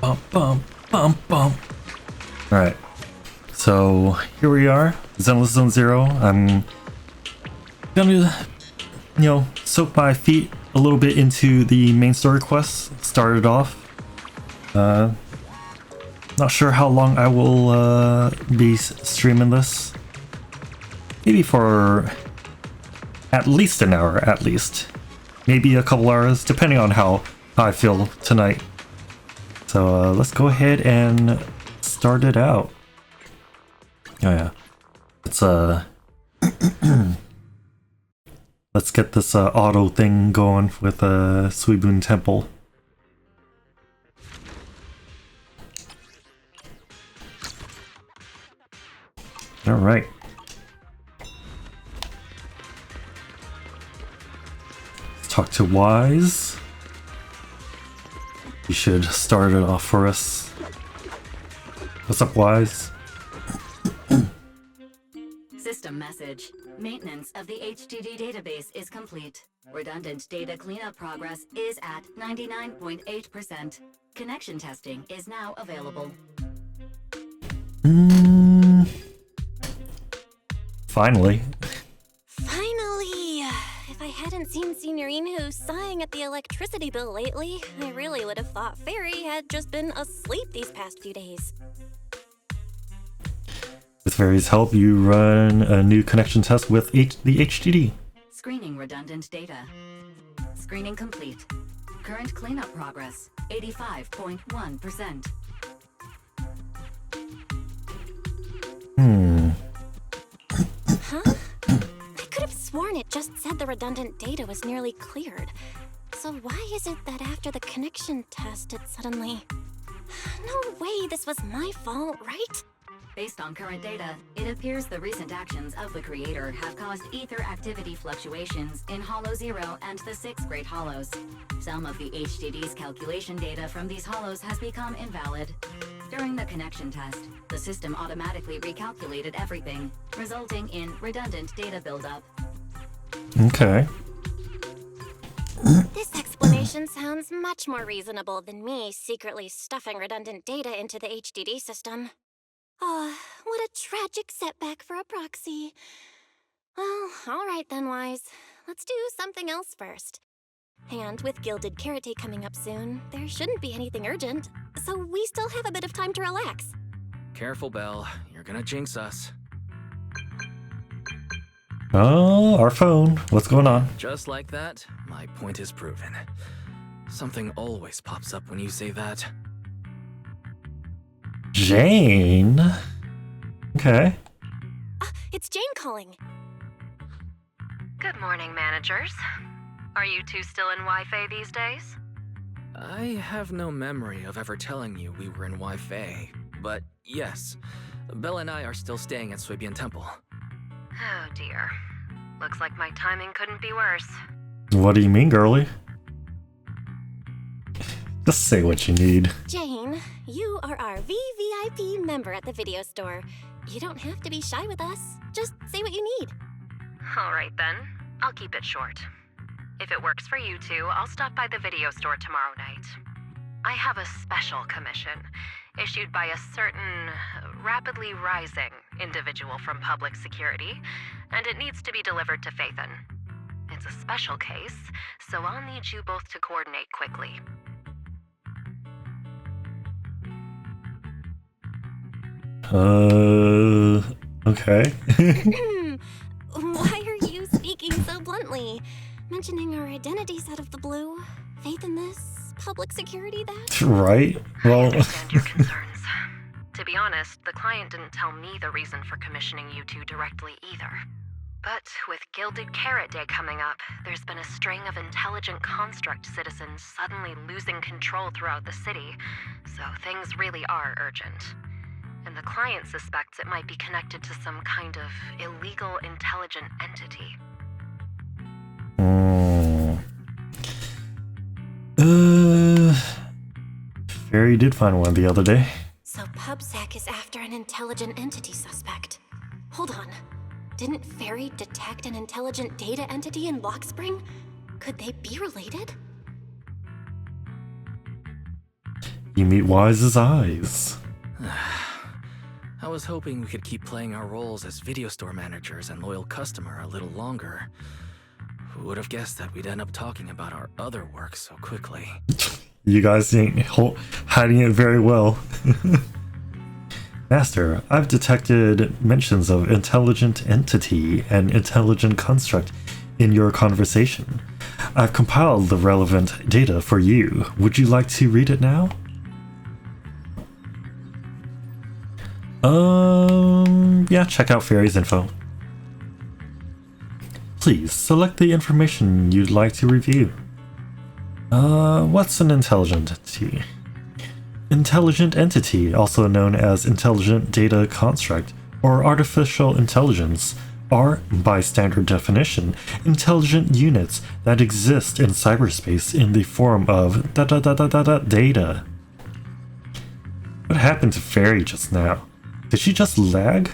Bum, bum, bum, bum. Alright, so here we are, Zenless Zone Zero. I'm gonna, soak my feet a little bit into the main story quest. Started off. Not sure how long I will be streaming this. Maybe for at least an hour, at least. Maybe a couple hours, depending on how I feel tonight. So let's go ahead and start it out. Oh yeah. Let's get this auto thing going with Suibun Temple. Alright. Let's talk to Wise. You should start it off for us. What's up, Wise? System message. Maintenance of the HDD database is complete. Redundant data cleanup progress is at 99.8%. Connection testing is now available. Finally. Finally! If I hadn't seen Signorino sighing at the electricity bill lately, I really would have thought Fairy had just been asleep these past few days. With Fairy's help, you run a new connection test with the HDD. Screening redundant data. Screening complete. Current cleanup progress, 85.1%. Huh? I could have sworn it just said the redundant data was nearly cleared. So why is it that after the connection test it suddenly... No way this was my fault, right? Based on current data, it appears the recent actions of the creator have caused ether activity fluctuations in Hollow 0 and the 6 Great Hollows. Some of the HDD's calculation data from these hollows has become invalid. During the connection test, the system automatically recalculated everything, resulting in redundant data buildup. Okay. This explanation sounds much more reasonable than me secretly stuffing redundant data into the HDD system. Oh, what a tragic setback for a proxy. Well, alright then, Wise. Let's do something else first. And with Gilded Carrot Day coming up soon, there shouldn't be anything urgent, so we still have a bit of time to relax. Careful, Belle. You're gonna jinx us. Oh, our phone. What's going on? Just like that, my point is proven. Something always pops up when you say that. Jane? Okay. It's Jane calling. Good morning, managers. Are you two still in Wi-Fi these days? I have no memory of ever telling you we were in Wi-Fi, but yes, Belle and I are still staying at Suibun Temple. Oh dear. Looks like my timing couldn't be worse. What do you mean, girly? Just say what you need. Jane, you are our VVIP member at the video store. You don't have to be shy with us. Just say what you need. Alright then, I'll keep it short. If it works for you two, I'll stop by the video store tomorrow night. I have a special commission, issued by a certain rapidly rising individual from public security, and it needs to be delivered to Phaethon. It's a special case, so I'll need you both to coordinate quickly. Okay. Why are you speaking so bluntly? Mentioning our identities out of the blue. Faith in this, public security that? Right? Well, I understand your concerns. To be honest, the client didn't tell me the reason for commissioning you two directly either. But with Gilded Carrot Day coming up, there's been a string of intelligent construct citizens suddenly losing control throughout the city, so things really are urgent. And the client suspects it might be connected to some kind of illegal intelligent entity. Fairy did find one the other day. So PubSec is after an intelligent entity suspect. Hold on. Didn't Fairy detect an intelligent data entity in Lockspring? Could they be related? You meet wise as eyes. I was hoping we could keep playing our roles as video store managers and loyal customer a little longer. Who would have guessed that we'd end up talking about our other work so quickly? You guys ain't hiding it very well. Master, I've detected mentions of intelligent entity and intelligent construct in your conversation. I've compiled the relevant data for you. Would you like to read it now? Yeah, check out Fairy's info. Please select the information you'd like to review. What's an intelligent entity? Intelligent entity, also known as intelligent data construct or artificial intelligence, are, by standard definition, intelligent units that exist in cyberspace in the form of data. What happened to Fairy just now? Did she just lag?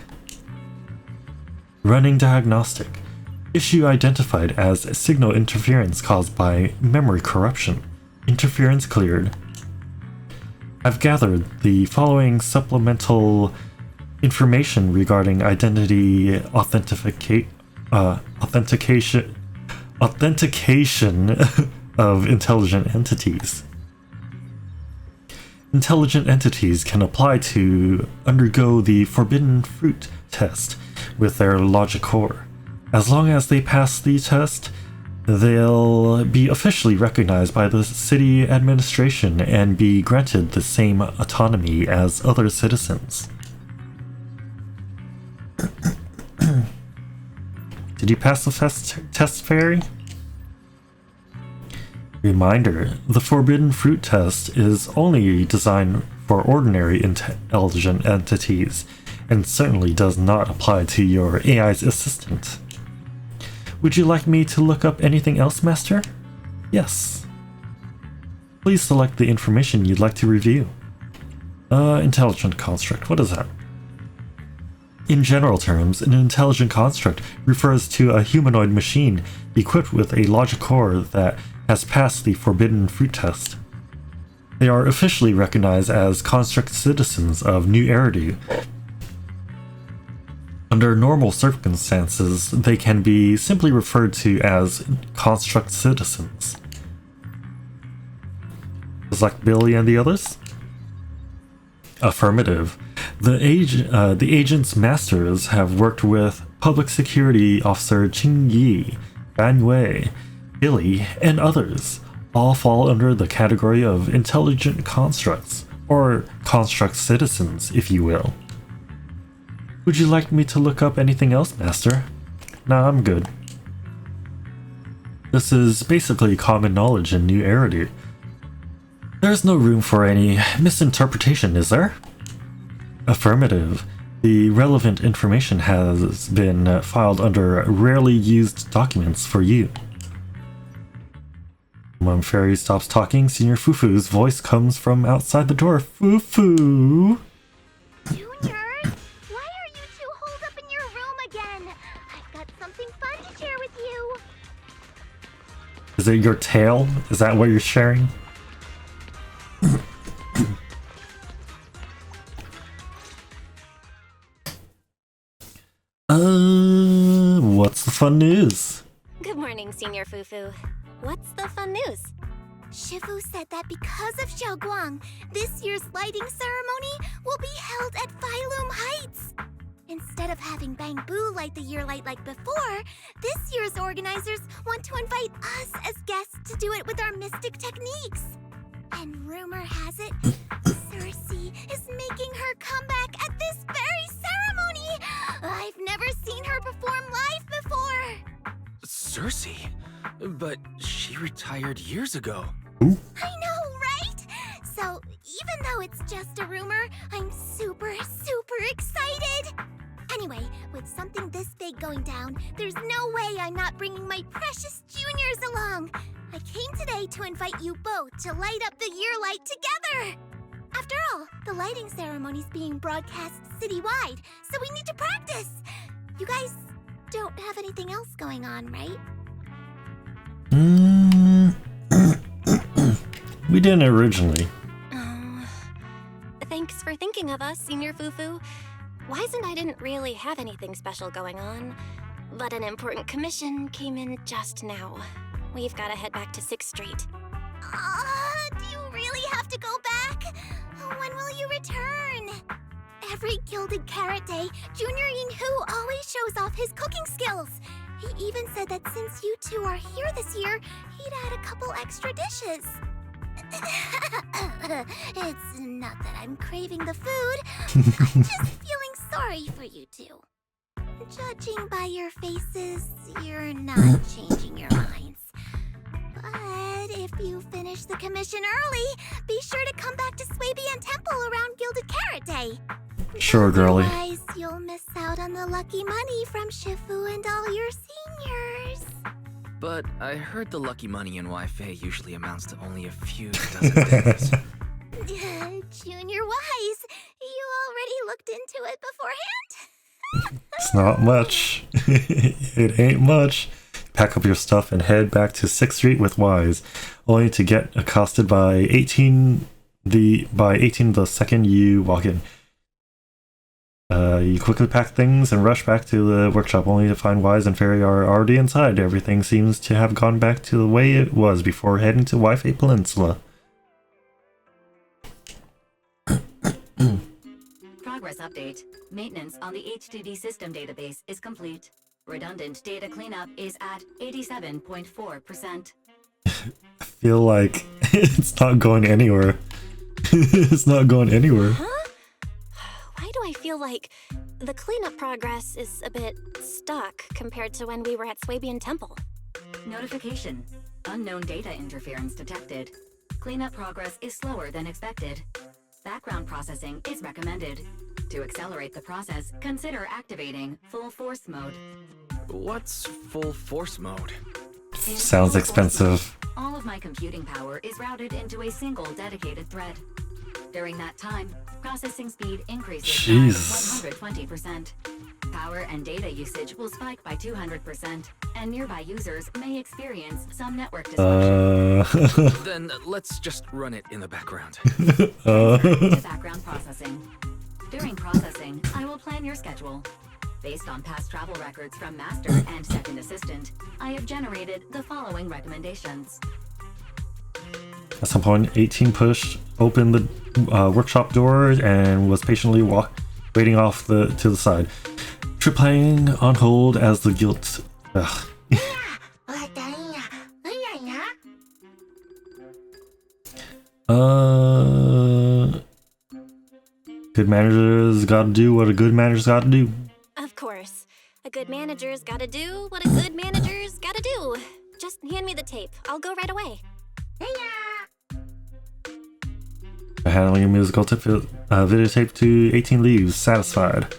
Running diagnostic. Issue identified as signal interference caused by memory corruption. Interference cleared. I've gathered the following supplemental information regarding identity authentication of intelligent entities. Intelligent entities can apply to undergo the Forbidden Fruit test with their logic core. As long as they pass the test, they'll be officially recognized by the city administration and be granted the same autonomy as other citizens. Did you pass the test, Fairy? Reminder, the Forbidden Fruit test is only designed for ordinary intelligent entities, and certainly does not apply to your AI's assistant. Would you like me to look up anything else, Master? Yes. Please select the information you'd like to review. Intelligent construct, what is that? In general terms, an intelligent construct refers to a humanoid machine equipped with a logic core that has passed the Forbidden Fruit test. They are officially recognized as construct citizens of New Eridu. Under normal circumstances, they can be simply referred to as construct citizens. Just like Billy and the others? Affirmative. The agent's masters have worked with Public Security Officer Qing Yi, Ban Wei, Billy, and others. All fall under the category of intelligent constructs, or construct citizens, if you will. Would you like me to look up anything else, Master? Nah, I'm good. This is basically common knowledge in New Eridu. There's no room for any misinterpretation, is there? Affirmative. The relevant information has been filed under rarely used documents for you. When Fairy stops talking, Senior Fufu's voice comes from outside the door. Fufu! Junior, why are you two holed up in your room again? I've got something fun to share with you. Is it your tail? Is that what you're sharing? What's the fun news? Good morning, Senior Fufu. What's the fun news? Shifu said that because of Xiaoguang, this year's lighting ceremony will be held at Phylum Heights. Instead of having Bang Boo light the year light like before, this year's organizers want to invite us as guests to do it with our mystic techniques. And rumor has it, Cersei is making her comeback at this very ceremony! I've never seen her perform live before! Cersei? But she retired years ago. I know, right? So, even though it's just a rumor, I'm super excited! Anyway, with something this big going down, there's no way I'm not bringing my precious juniors along! I came today to invite you both to light up the year light together! After all, the lighting ceremony's being broadcast citywide, so we need to practice! You guys don't have anything else going on, right? We didn't originally. Thanks for thinking of us, Senior Fufu. Wise and I didn't really have anything special going on, but an important commission came in just now. We've got to head back to 6th Street. Do you really have to go back? When will you return? Every Gilded Carrot Day, Junior Yin-Hoo always shows off his cooking skills. He even said that since you two are here this year, he'd add a couple extra dishes. It's not that I'm craving the food. I'm just feeling sorry for you two. Judging by your faces, you're not changing your minds. But if you finish the commission early, be sure to come back to Swabian Temple around Gilded Carrot Day. Sure, girly. Otherwise, you'll miss out on the lucky money from Shifu and all your seniors. But I heard the lucky money in Wi-Fi usually amounts to only a few dozen days. Junior Wise, you already looked into it beforehand? It's not much. It ain't much. Pack up your stuff and head back to 6th Street with Wise, only to get accosted by 18 the second you walk in. You quickly pack things and rush back to the workshop, only to find Wise and Fairy are already inside. Everything seems to have gone back to the way it was before heading to Wi-Fi Peninsula. Progress update. Maintenance on the HDD system database is complete. Redundant data cleanup is at 87.4%. I feel like it's not going anywhere. It's not going anywhere. Huh? Why do I feel like the cleanup progress is a bit stuck compared to when we were at Swabian Temple? Notification. Unknown data interference detected. Cleanup progress is slower than expected. Background processing is recommended. To accelerate the process, consider activating full force mode. What's full force mode? In Sounds full force expensive. mode, all of my computing power is routed into a single dedicated thread. During that time, processing speed increases Jesus. by 120%. Power and data usage will spike by 200%, and nearby users may experience some network disruption. Then let's just run it in the background. To background processing. During processing, I will plan your schedule. Based on past travel records from Master and Second Assistant, I have generated the following recommendations. At some point, 18 pushed open the workshop door and was patiently waiting off to the side. Tripling on hold as the guilt. Ugh. Good managers gotta do what a good manager's gotta do. Of course. A good manager's gotta do what a good manager's gotta do. Just hand me the tape. I'll go right away. Handling a musical videotape to 18 leaves. Satisfied.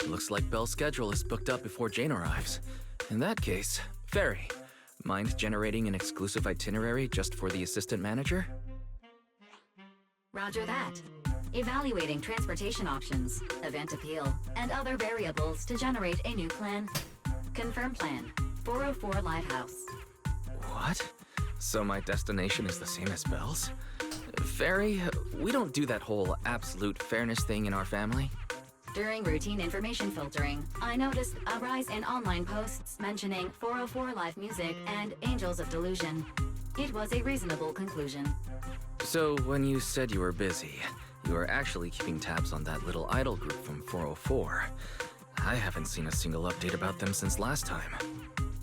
Looks like Belle's schedule is booked up before Jane arrives. In that case, Fairy, mind generating an exclusive itinerary just for the assistant manager? Roger that. Evaluating transportation options, event appeal, and other variables to generate a new plan. Confirm plan. 404 Lighthouse. What? So my destination is the same as Belle's? Fairy, we don't do that whole absolute fairness thing in our family. During routine information filtering, I noticed a rise in online posts mentioning 404 live music and Angels of Delusion. It was a reasonable conclusion. So when you said you were busy, you were actually keeping tabs on that little idol group from 404. I haven't seen a single update about them since last time.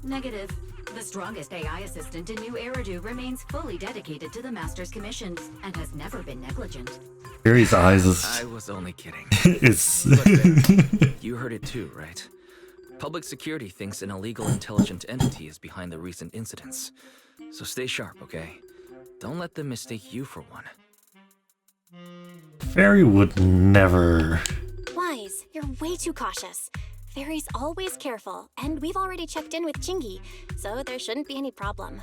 Negative. The strongest AI assistant in New Eridu remains fully dedicated to the Master's commissions and has never been negligent. Fairy's eyes is... I was only kidding. it's... Look, Fairy, you heard it too, right? Public security thinks an illegal intelligent entity is behind the recent incidents. So stay sharp, okay? Don't let them mistake you for one. Fairy would never... Wise, you're way too cautious. Fairy's always careful, and we've already checked in with Chingy, so there shouldn't be any problem.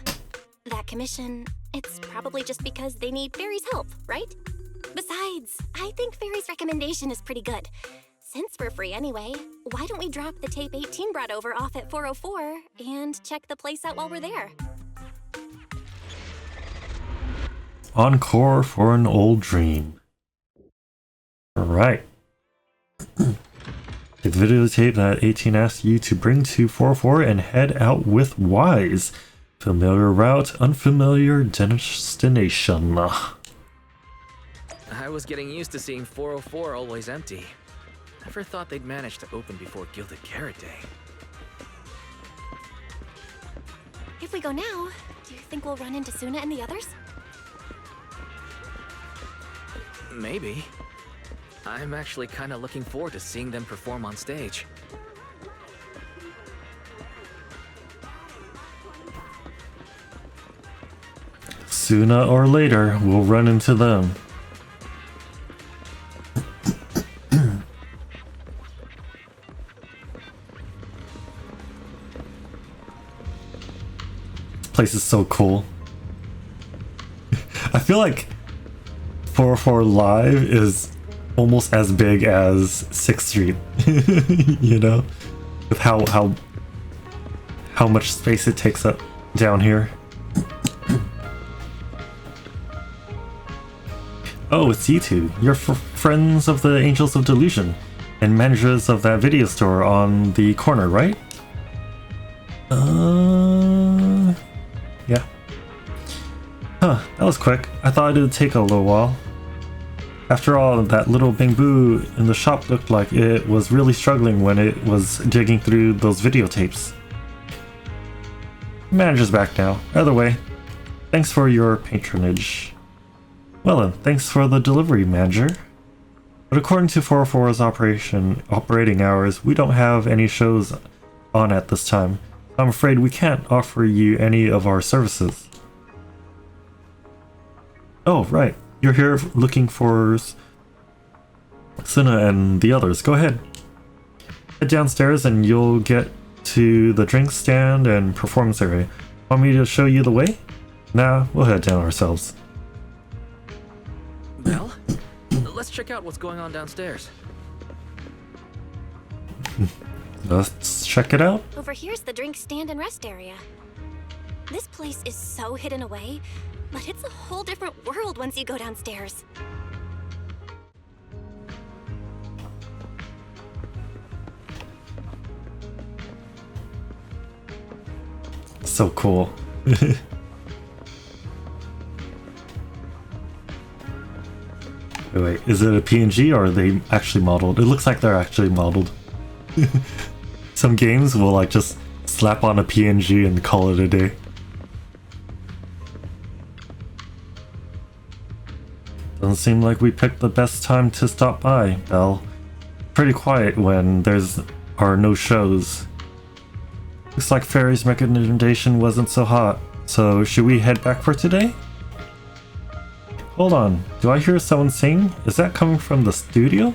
That commission, it's probably just because they need Fairy's help, right? Besides, I think Fairy's recommendation is pretty good. Since we're free anyway, why don't we drop the tape 18 brought over off at 404 and check the place out while we're there? Encore for an old dream. Alright. The videotape that 18 asked you to bring to 404 and head out with Wise. Familiar route, unfamiliar destination. I was getting used to seeing 404 always empty. Never thought they'd manage to open before Gilded Carrot Day. If we go now, do you think we'll run into Suna and the others? Maybe. I'm actually kind of looking forward to seeing them perform on stage. Sooner or later, we'll run into them. This place is so cool. I feel like 404 Live is almost as big as 6th Street, you know, with how much space it takes up down here. Oh, it's you two. You're friends of the Angels of Delusion and managers of that video store on the corner, right? Yeah. Huh, that was quick. I thought it would take a little while. After all, that little bamboo in the shop looked like it was really struggling when it was digging through those videotapes. Manager's back now. Either way, thanks for your patronage. Well then, thanks for the delivery, manager. But according to 404's operating hours, we don't have any shows on at this time. I'm afraid we can't offer you any of our services. Oh, right. You're here looking for Suna and the others. Go ahead. Head downstairs and you'll get to the drink stand and performance area. Want me to show you the way? Nah, we'll head down ourselves. Well, let's check out what's going on downstairs. Let's check it out. Over here's the drink stand and rest area. This place is so hidden away, but it's a whole different world once you go downstairs. So cool. Wait, is it a PNG or are they actually modeled? It looks like they're actually modeled. Some games will like just slap on a PNG and call it a day. Doesn't seem like we picked the best time to stop by, Belle. Pretty quiet when are no shows. Looks like Fairy's recommendation wasn't so hot, so should we head back for today? Hold on, do I hear someone sing? Is that coming from the studio?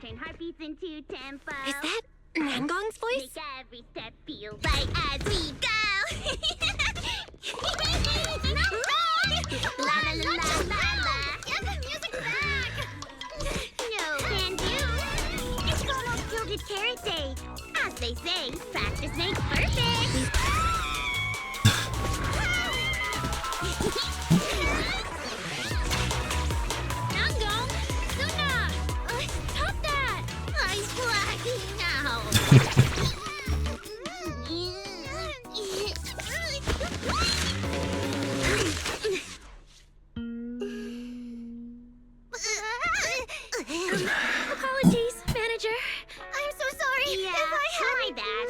Turn heartbeats into tempo. Is that Nangong's voice? Make every step feel right as we go. La la la la la. Get the music back. No can do. It's almost Gilded Carrot Day. As they say, practice makes perfect. Nangong, Suna, stop that! I'm slacking now. Apologies, manager. I'm so sorry. Yeah, if I had my bad.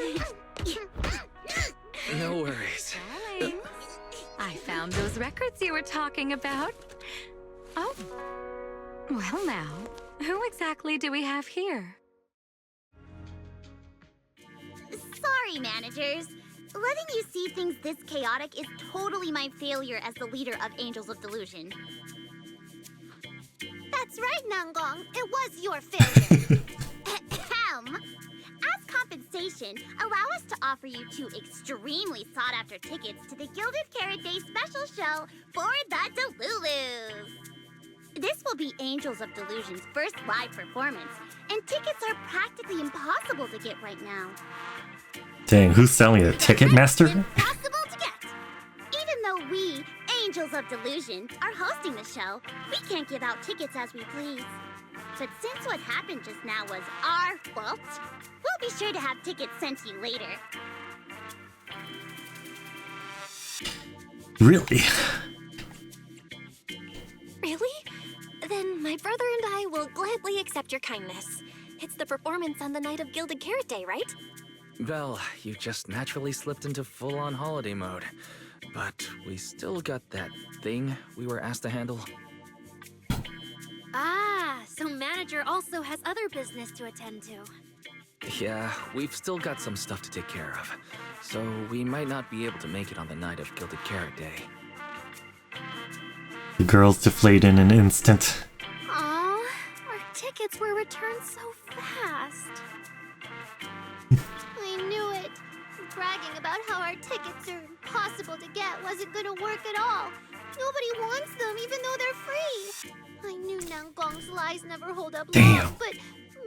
No worries. Darling, I found those records you were talking about. Oh, well now, who exactly do we have here? Sorry, managers. Letting you see things this chaotic is totally my failure as the leader of Angels of Delusion. That's right, Nangong. It was your failure. Ahem. As compensation, allow us to offer you 2 extremely sought-after tickets to the Gilded Carrot Day special show for the Delulus. This will be Angels of Delusion's first live performance, and tickets are practically impossible to get right now. Dang, who's selling it? Ticketmaster? Impossible to get. Even though we, Angels of Delusion are hosting the show, we can't give out tickets as we please. But since what happened just now was our fault, we'll be sure to have tickets sent to you later. Really? Really? Then my brother and I will gladly accept your kindness. It's the performance on the night of Gilded Carrot Day, right? Well, you just naturally slipped into full-on holiday mode. But we still got that thing we were asked to handle. Ah, so manager also has other business to attend to. Yeah, we've still got some stuff to take care of. So we might not be able to make it on the night of Gilded Carrot Day. The girls deflate in an instant. Aw, our tickets were returned so fast. I knew it. Bragging about how our tickets are impossible to get wasn't gonna work at all. Nobody wants them, even though they're free. I knew Nangong's lies never hold up Damn. long, but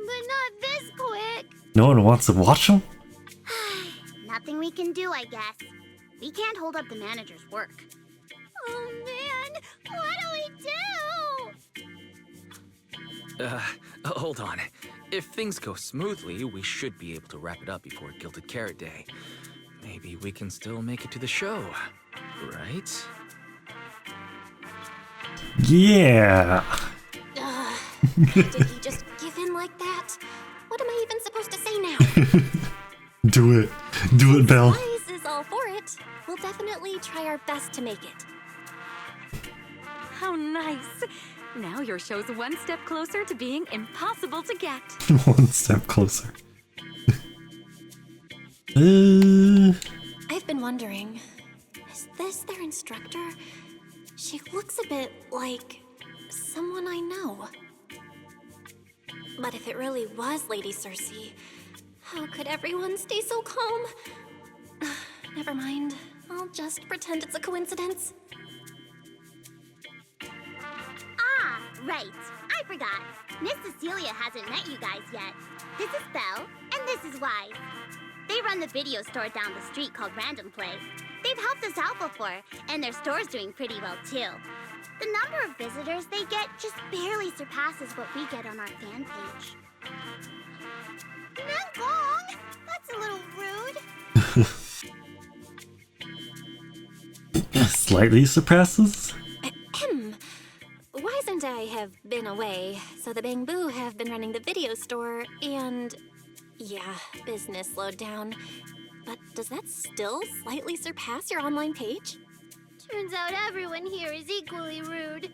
not this quick. No one wants to watch them? Nothing we can do, I guess. We can't hold up the manager's work. Oh man, what do we do? Hold on. If things go smoothly, we should be able to wrap it up before Gilded Carrot Day. Maybe we can still make it to the show, right? Yeah. Did he just give in like that? What am I even supposed to say now? Do it. Do it, Belle. Wise is all for it. We'll definitely try our best to make it. How nice. Now your show's one step closer to being impossible to get. One step closer. I've been wondering, is this their instructor? She looks a bit like someone I know. But if it really was Lady Cersei, how could everyone stay so calm? Never mind. I'll just pretend it's a coincidence. Ah, right. I forgot. Miss Cecilia hasn't met you guys yet. This is Belle, and this is Wise. They run the video store down the street called Random Play. They've helped us out before, and their store's doing pretty well too. The number of visitors they get just barely surpasses what we get on our fan page. Nangong! That's a little rude. Slightly surpasses? Ahem. Wise and I have been away, so the Bangbu have been running the video store, and yeah, business slowed down. But does that still slightly surpass your online page? Turns out everyone here is equally rude.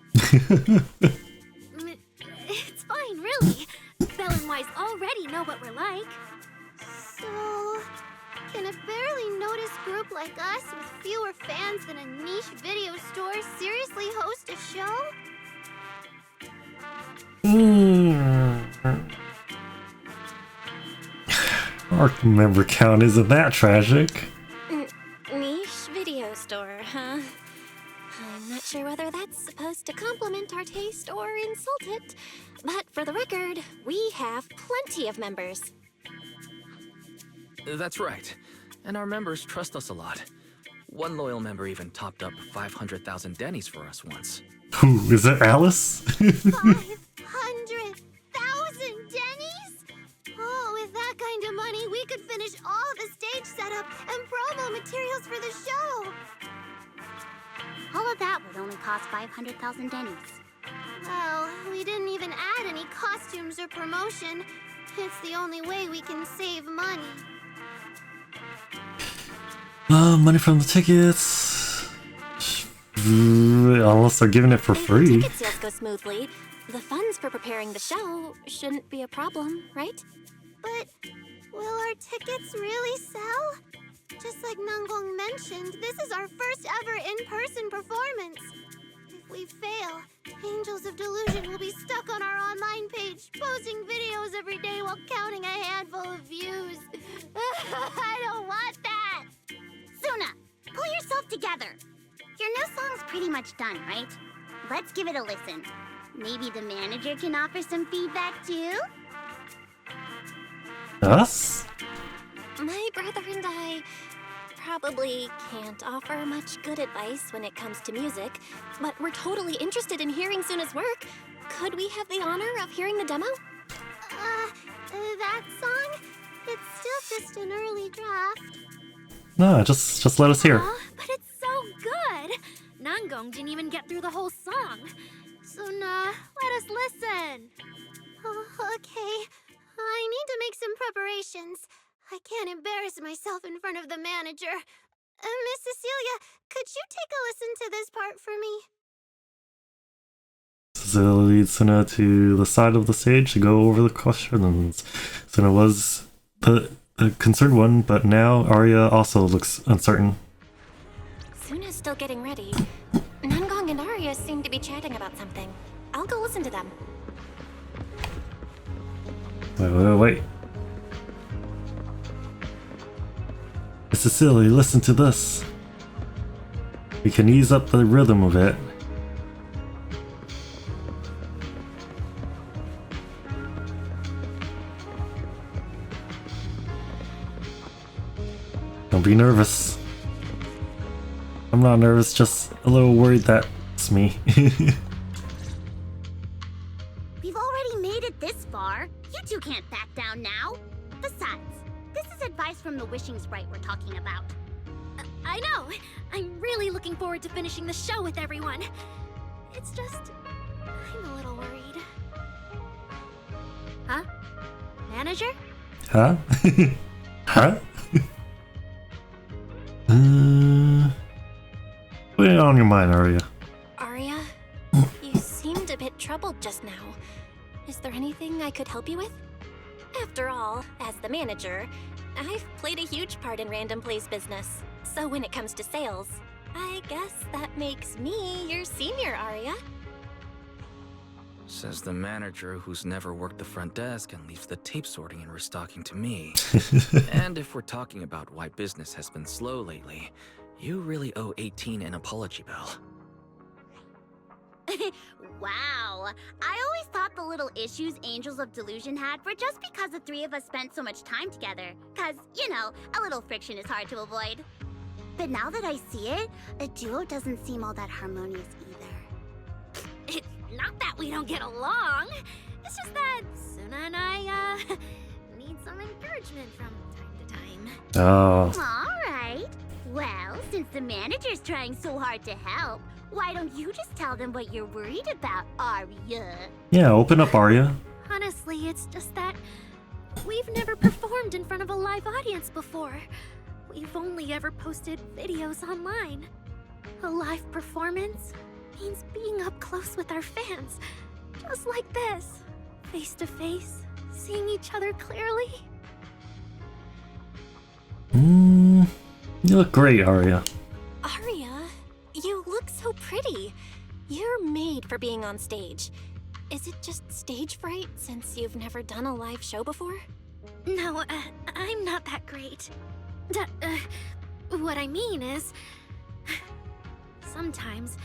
It's fine, really. Belle and Wise already know what we're like. So, can a barely noticed group like us with fewer fans than a niche video store seriously host a show? Our member count isn't that tragic. Niche video store, huh? I'm not sure whether that's supposed to compliment our taste or insult it, but for the record, we have plenty of members. That's right. And our members trust us a lot. One loyal member even topped up 500,000 dennies for us once. Who, is it Alice? 500,000 dennies? Oh, with that kind of money, we could finish all the stage setup and promo materials for the show. All of that would only cost 500,000 dennies. Well, we didn't even add any costumes or promotion. It's the only way we can save money. Money from the tickets. Unless they're giving it for If the free. ticket sales go smoothly, the funds for preparing the show shouldn't be a problem, right? But will our tickets really sell? Just like Nangong mentioned, this is our first ever in-person performance. If we fail, Angels of Delusion will be stuck on our online page, posting videos every day while counting a handful of views. I don't want that! Suna, pull yourself together. Your new song's pretty much done, right? Let's give it a listen. Maybe the manager can offer some feedback too? Us? My brother and I probably can't offer much good advice when it comes to music, but we're totally interested in hearing Suna's work. Could we have the honor of hearing the demo? That song? It's still just an early draft. No, just let us hear. But it's so good! Nangong didn't even get through the whole song. Suna, let us listen. Okay. I need to make some preparations. I can't embarrass myself in front of the manager. Miss Cecilia, could you take a listen to this part for me? Cecilia leads Suna to the side of the stage to go over the questions. Suna was the concerned one, but now Arya also looks uncertain. Suna's still getting ready. Nangong and Arya seem to be chatting about something. I'll go listen to them. Wait. Cecilia, listen to this. We can ease up the rhythm of it. Don't be nervous. I'm not nervous, just a little worried that's me. We've already made it this far. You two can't back down now. Besides, this is advice from the wishing sprite we're talking about. I know. I'm really looking forward to finishing the show with everyone. It's just, I'm a little worried. Huh? Manager? Huh? Huh? Put it on your mind, Arya. Arya, you seemed a bit troubled just now. Is there anything I could help you with? After all, as the manager, I've played a huge part in Random Play's business. So when it comes to sales, I guess that makes me your senior, Arya. Says the manager who's never worked the front desk and leaves the tape sorting and restocking to me. And if we're talking about why business has been slow lately, you really owe 18 an apology bill. Wow. I always thought the little issues Angels of Delusion had were just because the three of us spent so much time together. Cause, you know, a little friction is hard to avoid. But now that I see it, a duo doesn't seem all that harmonious either. It's not that we don't get along. It's just that Suna and I, need some encouragement from time to time. Oh. Alright. Well, since the manager's trying so hard to help, why don't you just tell them what you're worried about, Arya? Yeah, open up, Arya. Honestly, it's just that we've never performed in front of a live audience before. We've only ever posted videos online. A live performance means being up close with our fans. Just like this. Face to face, seeing each other clearly. You look great, Arya. Arya, you look so pretty. You're made for being on stage. Is it just stage fright since you've never done a live show before? No, I'm not that great. What I mean is, sometimes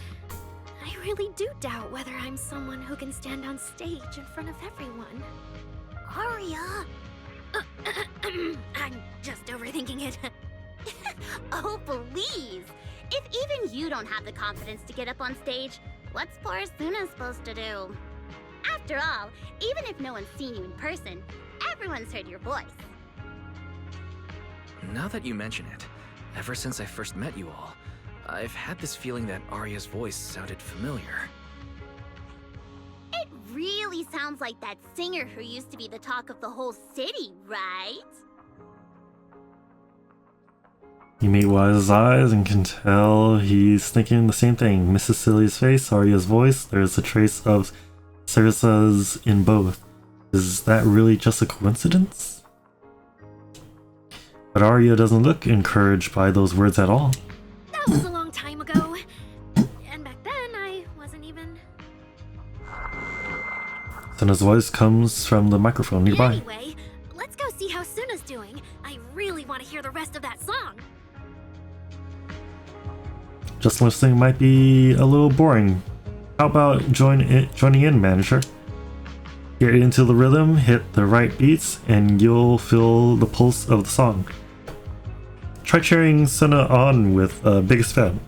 I really do doubt whether I'm someone who can stand on stage in front of everyone. Arya! I'm just overthinking it. Oh, please! If even you don't have the confidence to get up on stage, what's poor Suna supposed to do? After all, even if no one's seen you in person, everyone's heard your voice. Now that you mention it, ever since I first met you all, I've had this feeling that Arya's voice sounded familiar. It really sounds like that singer who used to be the talk of the whole city, right? You meet Wise's eyes and can tell he's thinking the same thing. Miss Cecilia's face, Arya's voice, there's a trace of Cersa's in both. Is that really just a coincidence? But Arya doesn't look encouraged by those words at all. That was a long time ago. And back then, I wasn't even... Suna's voice comes from the microphone nearby. Anyway, let's go see how Suna's doing. I really want to hear the rest of that song. Just listening might be a little boring. How about joining in, manager? Get into the rhythm, hit the right beats, and you'll feel the pulse of the song. try cheering Senna on with Biggest Fan.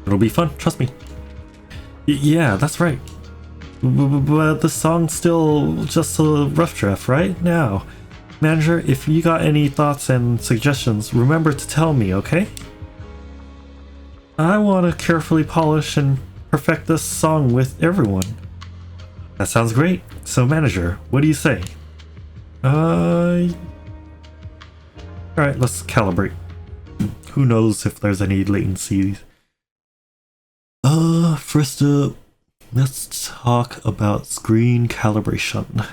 It'll be fun, trust me. Yeah, that's right. But the song's still just a rough draft right now. Manager, if you got any thoughts and suggestions, remember to tell me, okay? I want to carefully polish and perfect this song with everyone. That sounds great. So manager, what do you say? Alright, let's calibrate. Who knows if there's any latency. First up, let's talk about screen calibration.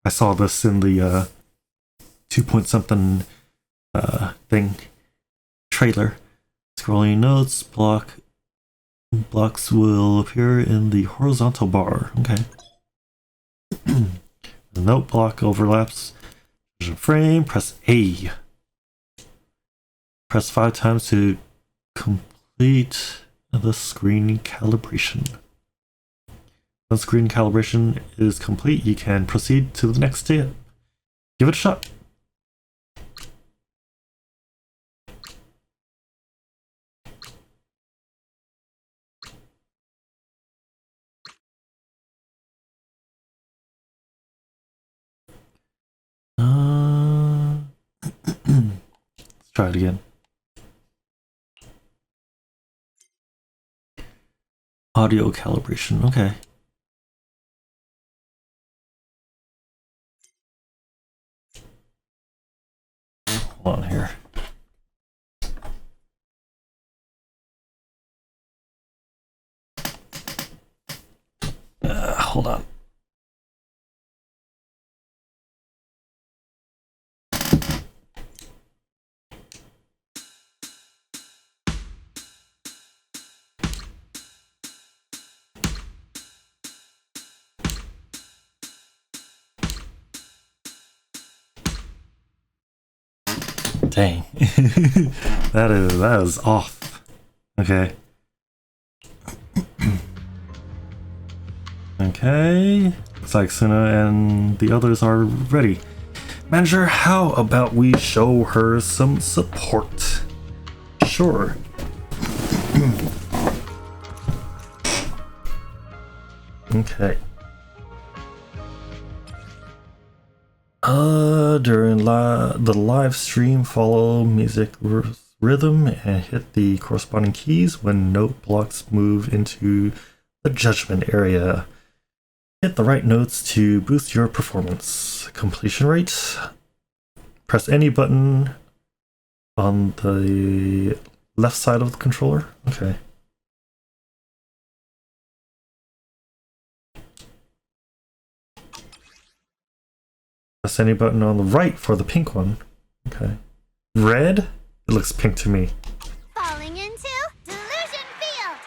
I saw this in the 2-point-something thing trailer. Scrolling notes, blocks will appear in the horizontal bar. Okay. The note block overlaps. There's a frame, press A. Press 5 times to complete the screen calibration. Once screen calibration is complete, you can proceed to the next step. Give it a shot. Let's try it again. Audio calibration, okay. Hold on here. Hold on. Dang. that is off. Okay. Okay. Looks like Suna and the others are ready. Manager, how about we show her some support? Sure. Okay. During the live stream, follow music rhythm and hit the corresponding keys when note blocks move into the judgment area. Hit the right notes to boost your performance. Completion rate. Press any button on the left side of the controller. Okay. Press any button on the right for the pink one. Okay. Red? It looks pink to me. Falling into Delusion Field!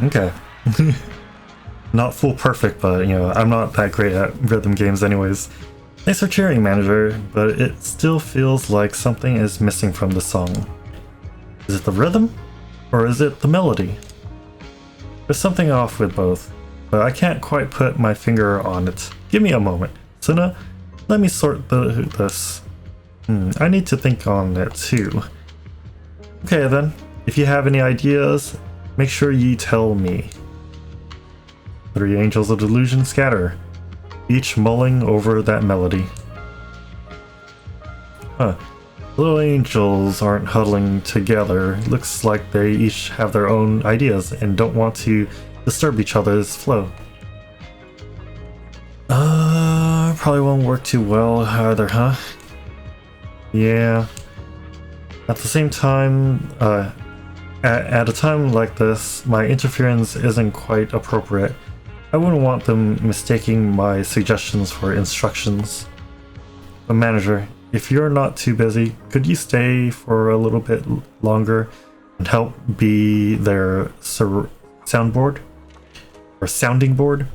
Okay. Not full perfect, but you know, I'm not that great at rhythm games anyways. Thanks for cheering, manager, but it still feels like something is missing from the song. Is it the rhythm? Or is it the melody? There's something off with both, but I can't quite put my finger on it. Give me a moment. Suna, let me sort this. I need to think on it too. Okay then, if you have any ideas, make sure you tell me. 3 Angels of Delusion scatter, each mulling over that melody. Huh. Little angels aren't huddling together. Looks like they each have their own ideas and don't want to disturb each other's flow. Probably won't work too well either, huh? Yeah. At the same time, At a time like this, my interference isn't quite appropriate. I wouldn't want them mistaking my suggestions for instructions. But manager, if you're not too busy, could you stay for a little bit longer and help be their soundboard? Or sounding board?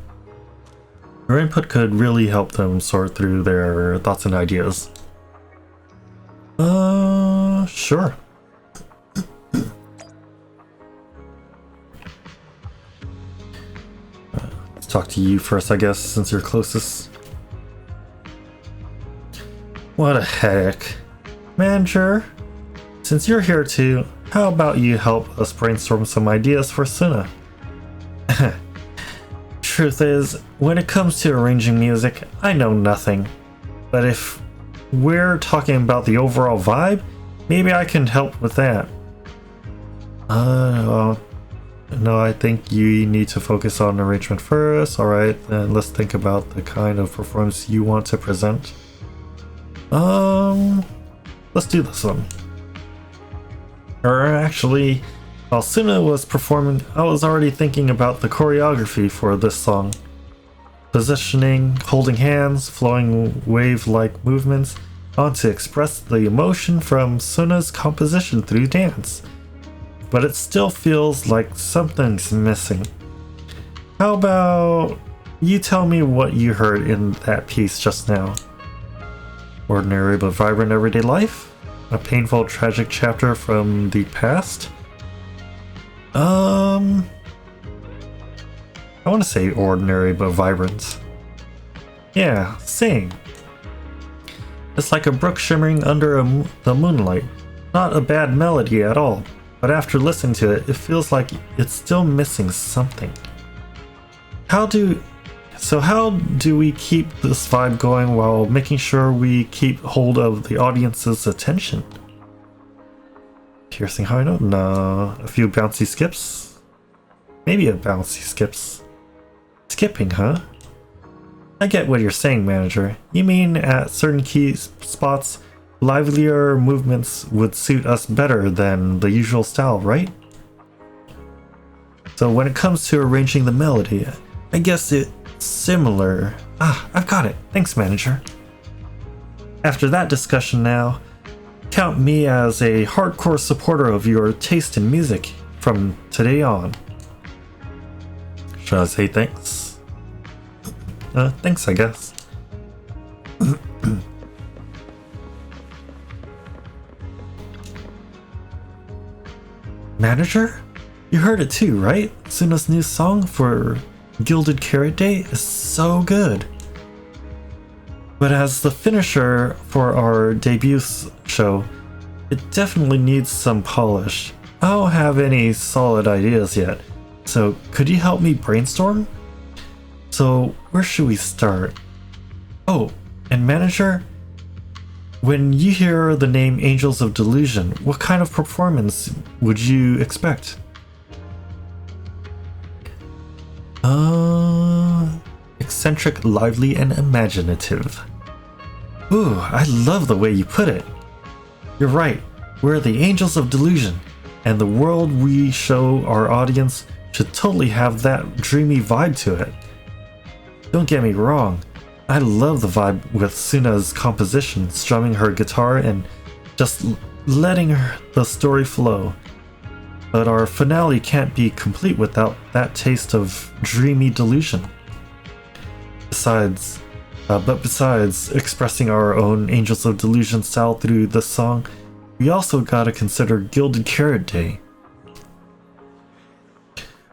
Your input could really help them sort through their thoughts and ideas. Sure. Let's talk to you first, I guess, since you're closest. What a heck. Manager, since you're here too, how about you help us brainstorm some ideas for Suna? Truth is, when it comes to arranging music, I know nothing. But if we're talking about the overall vibe, maybe I can help with that. No, I think you need to focus on arrangement first. Alright, then let's think about the kind of performance you want to present. Let's do this one. Or actually, while Suna was performing, I was already thinking about the choreography for this song. Positioning, holding hands, flowing wave-like movements, on to express the emotion from Suna's composition through dance. But it still feels like something's missing. How about you tell me what you heard in that piece just now? Ordinary but vibrant everyday life? A painful, tragic chapter from the past? I want to say ordinary but vibrant. Yeah, sing. It's like a brook shimmering under the moonlight. Not a bad melody at all, but after listening to it, it feels like it's still missing something. How do we keep this vibe going while making sure we keep hold of the audience's attention? Piercing high note? No. A few bouncy skips? Maybe a bouncy skips. Skipping, huh? I get what you're saying, manager. You mean at certain key spots, livelier movements would suit us better than the usual style, right? So when it comes to arranging the melody, I guess it's similar. I've got it. Thanks, manager. After that discussion now, count me as a hardcore supporter of your taste in music from today on. Should I say thanks? Thanks, I guess. Manager? You heard it too, right? Suna's new song for Gilded Carrot Day is so good. But as the finisher for our debut show, it definitely needs some polish. I don't have any solid ideas yet, so could you help me brainstorm? So where should we start? Oh, and manager, when you hear the name Angels of Delusion, what kind of performance would you expect? Eccentric, lively, and imaginative. Ooh, I love the way you put it. You're right, we're the Angels of Delusion, and the world we show our audience should totally have that dreamy vibe to it. Don't get me wrong, I love the vibe with Suna's composition, strumming her guitar and just letting the story flow. But our finale can't be complete without that taste of dreamy delusion. Besides expressing our own Angels of Delusion style through the song, we also gotta consider Gilded Carrot Day.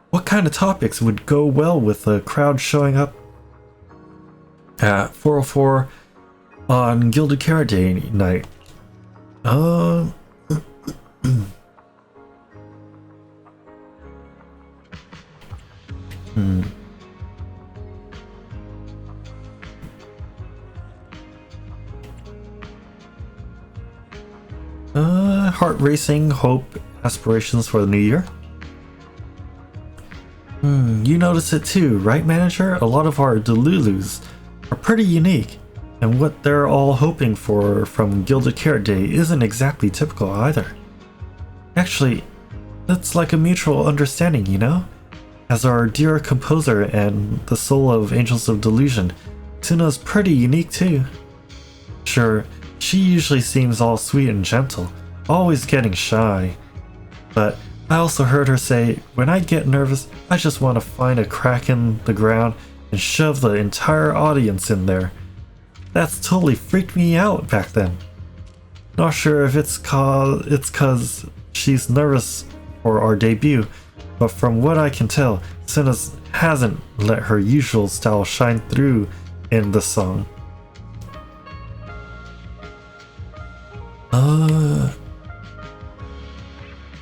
What kind of topics would go well with a crowd showing up at 404 on Gilded Carrot Day night? Heart racing, hope, aspirations for the new year. You notice it too, right, manager? A lot of our Delulus are pretty unique, and what they're all hoping for from Gilded Carrot Day isn't exactly typical either. Actually, It's like a mutual understanding, you know? As our dear composer and the soul of Angels of Delusion, Suna's pretty unique too. Sure, she usually seems all sweet and gentle, always getting shy. But I also heard her say, when I get nervous, I just want to find a crack in the ground and shove the entire audience in there. That's totally freaked me out back then. Not sure if it's cause she's nervous for our debut, but from what I can tell, Suna hasn't let her usual style shine through in the song.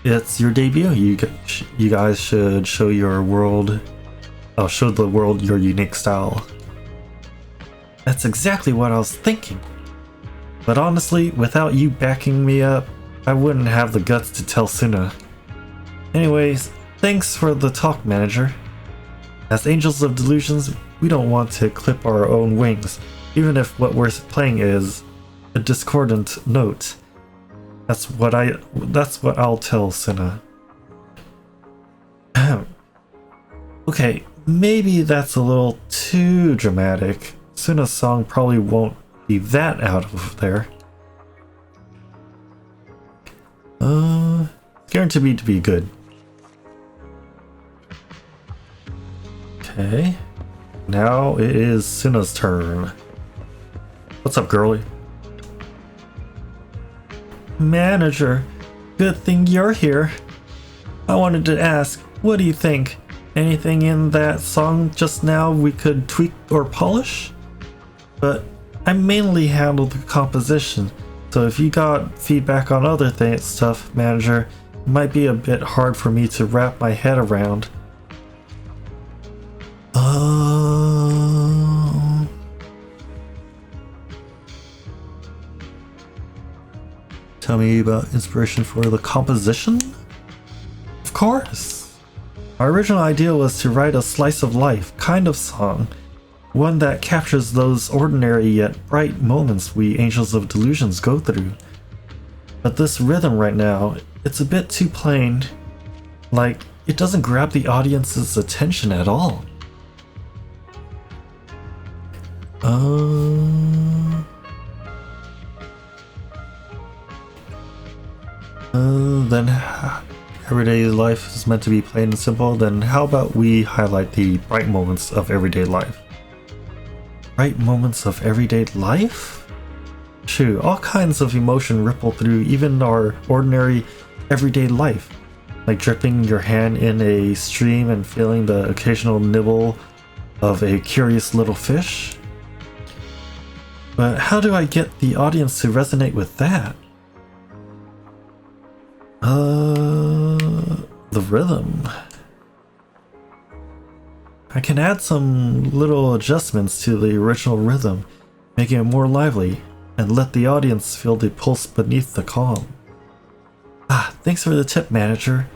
It's your debut. You guys should show the world your unique style. That's exactly what I was thinking. But honestly, without you backing me up, I wouldn't have the guts to tell Suna. Anyways, thanks for the talk, manager. As Angels of Delusions, we don't want to clip our own wings, even if what we're playing is a discordant note. That's what I'll tell Suna. Okay, maybe that's a little too dramatic. Suna's song probably won't be that out of there. Guaranteed to be good. Okay, now it is Suna's turn. What's up, girlie? Manager, good thing you're here. I wanted to ask, what do you think? Anything in that song just now we could tweak or polish? But I mainly handle the composition, so if you got feedback on other stuff, manager, it might be a bit hard for me to wrap my head around. Tell me about inspiration for the composition? Of course! Our original idea was to write a slice of life kind of song, one that captures those ordinary yet bright moments we Angels of Delusions go through. But this rhythm right now, it's a bit too plain. Like, it doesn't grab the audience's attention at all. Then everyday life is meant to be plain and simple, then how about we highlight the bright moments of everyday life? Bright moments of everyday life? Shoot, all kinds of emotion ripple through even our ordinary everyday life, like dripping your hand in a stream and feeling the occasional nibble of a curious little fish. But how do I get the audience to resonate with that? The rhythm. I can add some little adjustments to the original rhythm, making it more lively, and let the audience feel the pulse beneath the calm. Thanks for the tip, manager.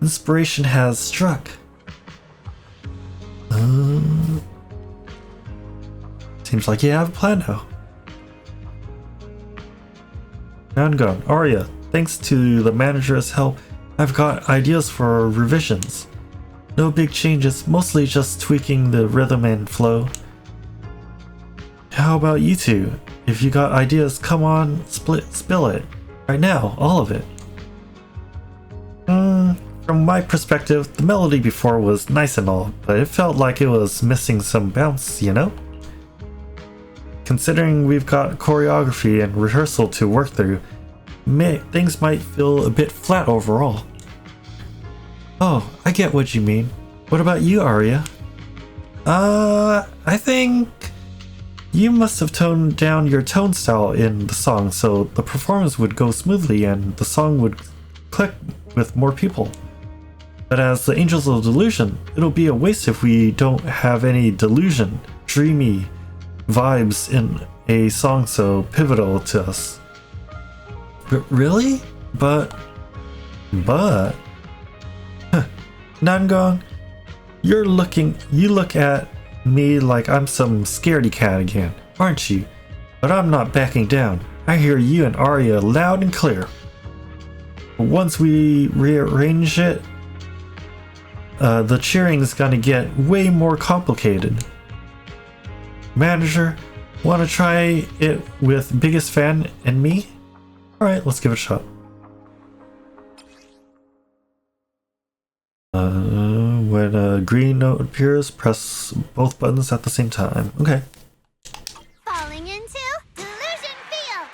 Inspiration has struck. Seems like you have a plan now. Yangon, Arya, thanks to the manager's help, I've got ideas for revisions. No big changes, mostly just tweaking the rhythm and flow. How about you two? If you got ideas, come on, spill it. Right now, all of it. From my perspective, the melody before was nice and all, but it felt like it was missing some bounce, you know? Considering we've got choreography and rehearsal to work through, things might feel a bit flat overall. Oh, I get what you mean. What about you, Arya? I think you must have toned down your tone style in the song so the performance would go smoothly and the song would click with more people. But as the Angels of Delusion, it'll be a waste if we don't have any delusion, dreamy vibes in a song so pivotal to us. Really? But... Nangong, you look at me like I'm some scaredy cat again, aren't you? But I'm not backing down. I hear you and Arya loud and clear. once we rearrange it, the cheering is gonna get way more complicated. Manager, wanna try it with biggest fan and me? Alright, let's give it a shot. When a green note appears, press both buttons at the same time. Okay. Falling into Delusion Field!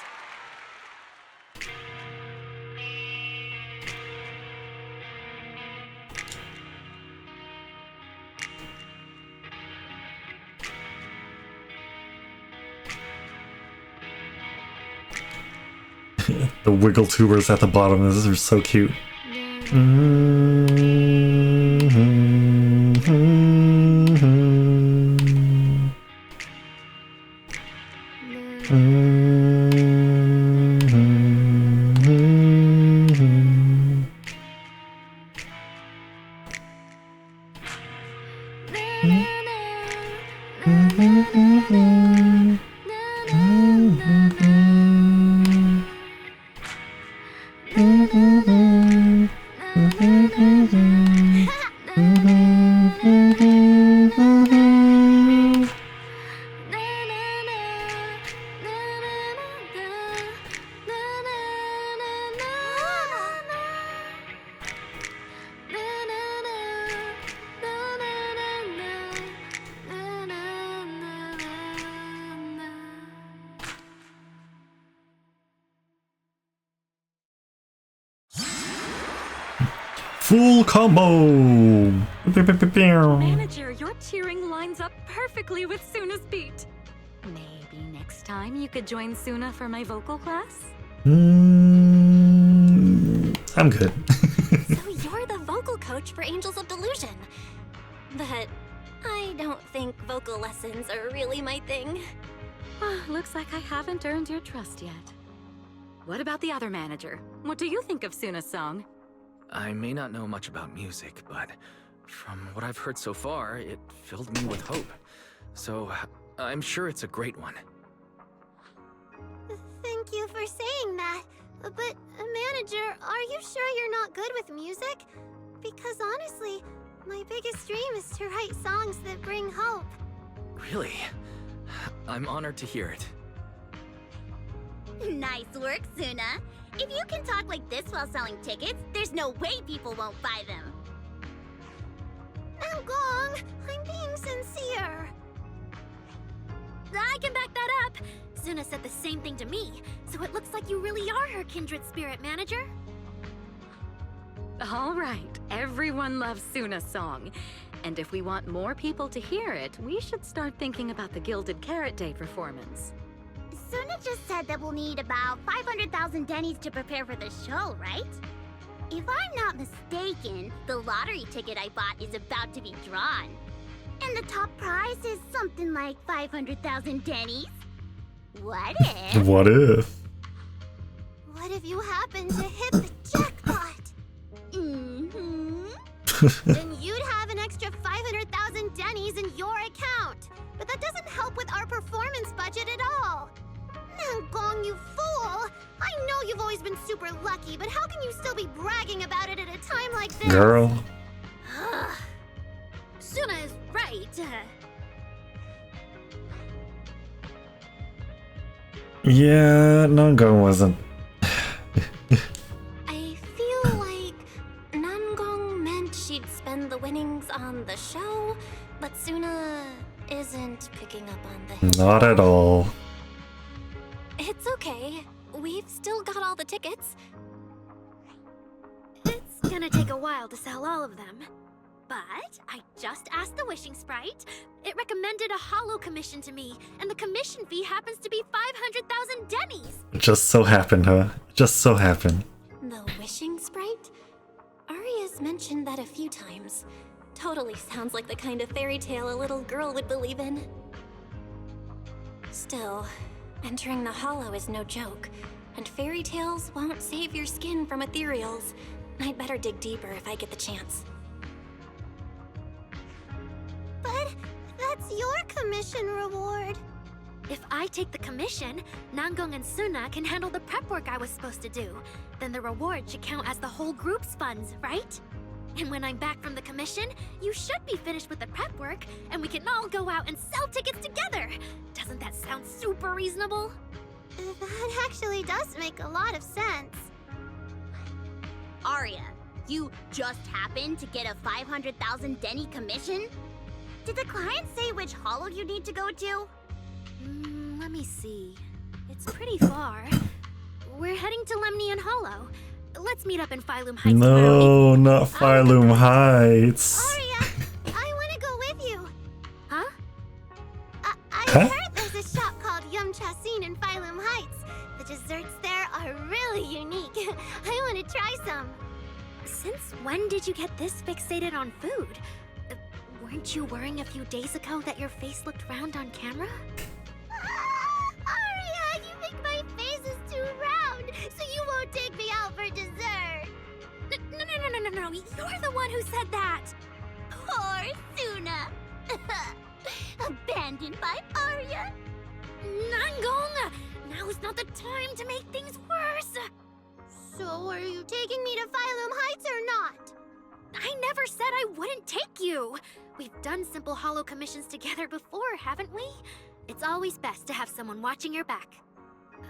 The wiggle tubers at the bottom, these are so cute. Full combo! Manager, your cheering lines up perfectly with Suna's beat. Maybe next time you could join Suna for my vocal class? I'm good. So you're the vocal coach for Angels of Delusion. But I don't think vocal lessons are really my thing. Looks like I haven't earned your trust yet. What about the other manager? What do you think of Suna's song? I may not know much about music, but from what I've heard so far, it filled me with hope. So I'm sure it's a great one. Thank you for saying that. But, manager, are you sure you're not good with music? Because honestly, my biggest dream is to write songs that bring hope. Really? I'm honored to hear it. Nice work, Suna. If you can talk like this while selling tickets, there's no way people won't buy them. Gong, I'm being sincere. I can back that up. Suna said the same thing to me, so it looks like you really are her kindred spirit, manager. All right, everyone loves Suna's song. And if we want more people to hear it, we should start thinking about the Gilded Carrot Day performance. Suna just said that we'll need about 500,000 dennies to prepare for the show, right? If I'm not mistaken, the lottery ticket I bought is about to be drawn. And the top prize is something like 500,000 dennies. What if... What if? What if you happen to hit the jackpot? Then you'd have an extra 500,000 dennies in your account. But that doesn't help with our performance budget at all. Gong, you fool! I know you've always been super lucky, but how can you still be bragging about it at a time like this? Girl. Suna is right. Yeah, Nangong wasn't. I feel like Nangong meant she'd spend the winnings on the show, but Suna isn't picking up on the hint. Not at all. It's okay. We've still got all the tickets. It's gonna take a while to sell all of them. But I just asked the wishing sprite. It recommended a holo commission to me, and the commission fee happens to be 500,000 dennies. It just so happened, huh? Just so happened. The wishing sprite? Aria's mentioned that a few times. Totally sounds like the kind of fairy tale a little girl would believe in. Still, entering the holo is no joke, and fairy tales won't save your skin from ethereals. I'd better dig deeper if I get the chance. But that's your commission reward. If I take the commission, Nangong and Suna can handle the prep work I was supposed to do. Then the reward should count as the whole group's funds, right? And when I'm back from the commission, you should be finished with the prep work, and we can all go out and sell tickets together. Doesn't that sound super reasonable? That actually does make a lot of sense. Arya, you just happened to get a 500,000 Denny commission? Did the client say which holo you need to go to? Let me see. It's pretty far. We're heading to Lemnian Hollow. Let's meet up in Phylum Heights No, not Phylum Heights. Arya, I want to go with you. Huh? I heard there's a shop called Yum Chasin in Phylum Heights. The desserts there are really unique. I want to try some. Since when did you get this fixated on food? Weren't you worrying a few days ago that your face looked round on camera? Arya, you think my face is too round, so you won't take me out for dessert. No, you're the one who said that! Poor Suna. Abandoned by Arya. Nangong! Now's not the time to make things worse! So are you taking me to Phylum Heights or not? I never said I wouldn't take you! We've done simple holo commissions together before, haven't we? It's always best to have someone watching your back.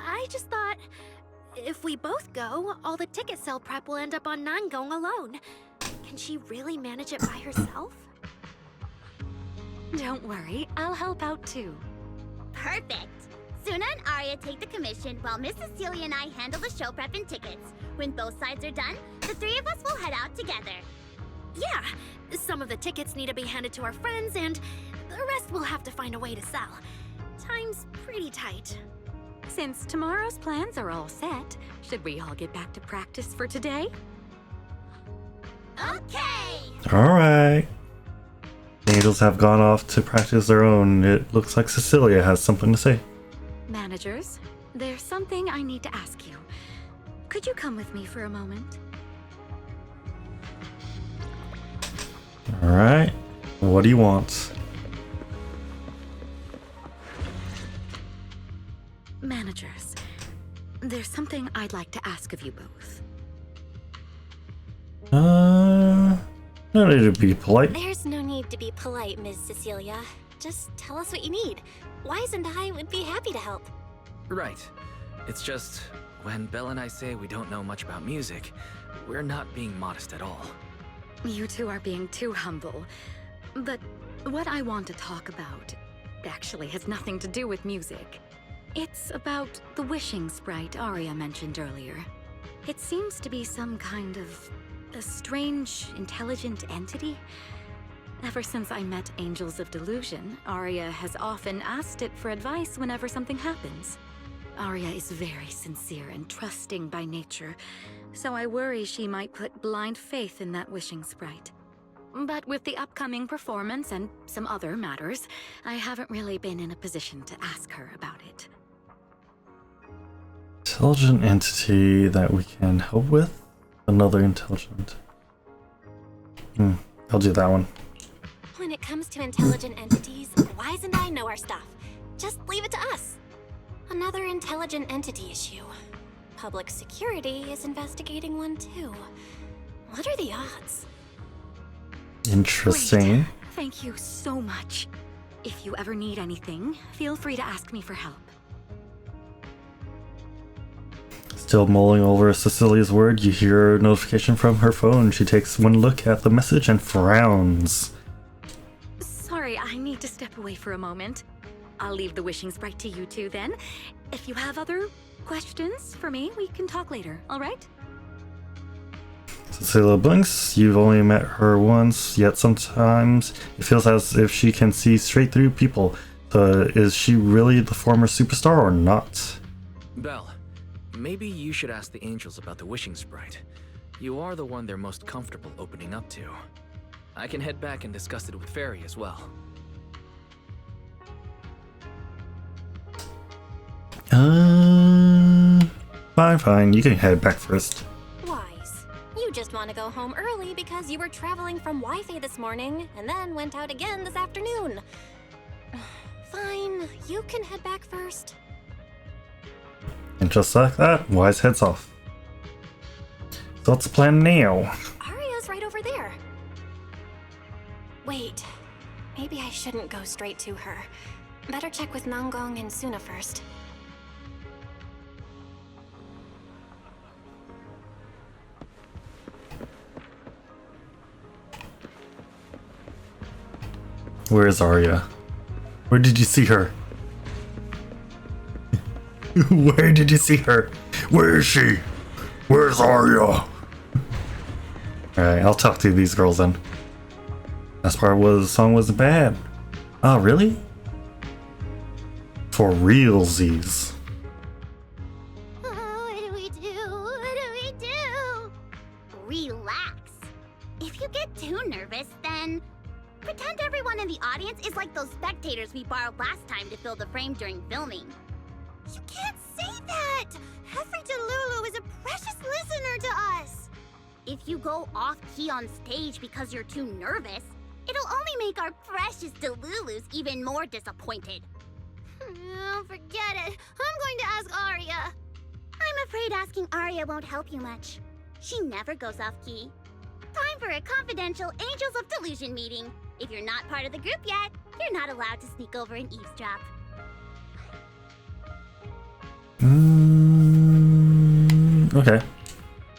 I just thought, if we both go, all the ticket sale prep will end up on Nangong alone. Can she really manage it by herself? Don't worry, I'll help out too. Perfect. Suna and Arya take the commission while Miss Cecilia and I handle the show prep and tickets. When both sides are done, the three of us will head out together. Yeah, some of the tickets need to be handed to our friends, and the rest we'll have to find a way to sell. Time's pretty tight. Since tomorrow's plans are all set, should we all get back to practice for today? Okay! Alright. The angels have gone off to practice their own. It looks like Cecilia has something to say. Managers, there's something I need to ask you. Could you come with me for a moment? Alright. What do you want? Managers, there's something I'd like to ask of you both. No need to be polite. There's no need to be polite, Ms. Cecilia. Just tell us what you need. Wise and I would be happy to help. Right. It's just, when Belle and I say we don't know much about music, we're not being modest at all. You two are being too humble. But what I want to talk about actually has nothing to do with music. It's about the wishing sprite Arya mentioned earlier. It seems to be some kind of a strange, intelligent entity. Ever since I met Angels of Delusion, Arya has often asked it for advice whenever something happens. Arya is very sincere and trusting by nature, so I worry she might put blind faith in that wishing sprite. But with the upcoming performance and some other matters, I haven't really been in a position to ask her about it. Intelligent entity that we can help with? Another intelligent. I'll do that one. When it comes to intelligent entities, Wise and I know our stuff. Just leave it to us. Another intelligent entity issue. Public security is investigating one too. What are the odds? Interesting. Great. Thank you so much. If you ever need anything, feel free to ask me for help. Still mulling over Cecilia's word, you hear a notification from her phone. She takes one look at the message and frowns. Sorry, I need to step away for a moment. I'll leave the wishing sprite to you two then. If you have other questions for me, we can talk later, alright? Cecilia blinks. You've only met her once, yet sometimes it feels as if she can see straight through people. So is she really the former superstar or not? Belle, maybe you should ask the angels about the wishing sprite. You are the one they're most comfortable opening up to. I can head back and discuss it with Fairy as well. Fine. You can head back first. Wise, you just want to go home early because you were traveling from Wi-Fi this morning and then went out again this afternoon. Fine, you can head back first. And just like that, Wise heads off. So what's the plan now? Arya's right over there. Wait, maybe I shouldn't go straight to her. Better check with Nangong and Suna first. Where is Arya? Where did you see her? Where did you see her? Where is she? Where's Arya? Alright, I'll talk to these girls then. That's part was the song wasn't bad. Oh, really? For realsies. Oh, what do we do? What do we do? Relax. If you get too nervous, then pretend everyone in the audience is like those spectators we borrowed last time to fill the frame during filming. You can't say that! Every Delulu is a precious listener to us! If you go off-key on stage because you're too nervous, it'll only make our precious Delulus even more disappointed. Oh, forget it. I'm going to ask Arya. I'm afraid asking Arya won't help you much. She never goes off-key. Time for a confidential Angels of Delusion meeting. If you're not part of the group yet, you're not allowed to sneak over and eavesdrop. Okay.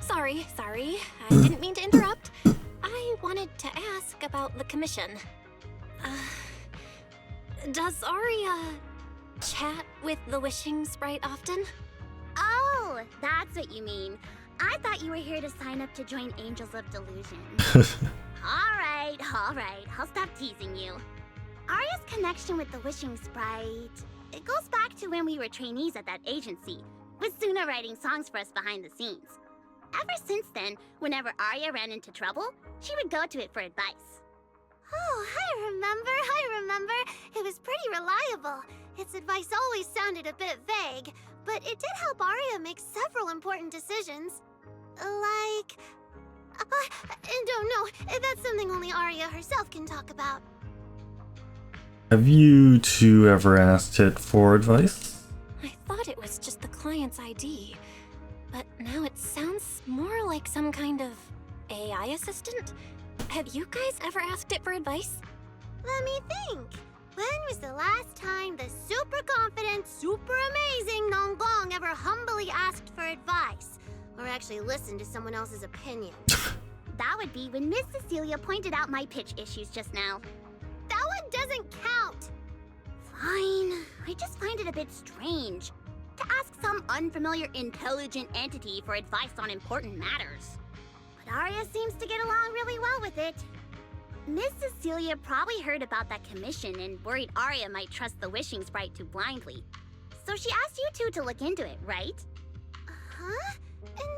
Sorry. I didn't mean to interrupt. I wanted to ask about the commission. Does Arya chat with the Wishing Sprite often? Oh, that's what you mean. I thought you were here to sign up to join Angels of Delusion. Alright, I'll stop teasing you. Arya's connection with the Wishing Sprite, it goes back to when we were trainees at that agency, with Suna writing songs for us behind the scenes. Ever since then, whenever Arya ran into trouble, she would go to it for advice. Oh, I remember. It was pretty reliable. Its advice always sounded a bit vague, but it did help Arya make several important decisions. Like... don't know. That's something only Arya herself can talk about. Have you two ever asked it for advice? I thought it was just the client's ID, but now it sounds more like some kind of AI assistant. Have you guys ever asked it for advice? Let me think. When was the last time the super confident, super amazing Nonggong ever humbly asked for advice? Or actually listened to someone else's opinion? That would be when Miss Cecilia pointed out my pitch issues just now. That one doesn't count! Fine. I just find it a bit strange to ask some unfamiliar intelligent entity for advice on important matters. But Arya seems to get along really well with it. Miss Cecilia probably heard about that commission and worried Arya might trust the Wishing Sprite too blindly. So she asked you two to look into it, right? Huh?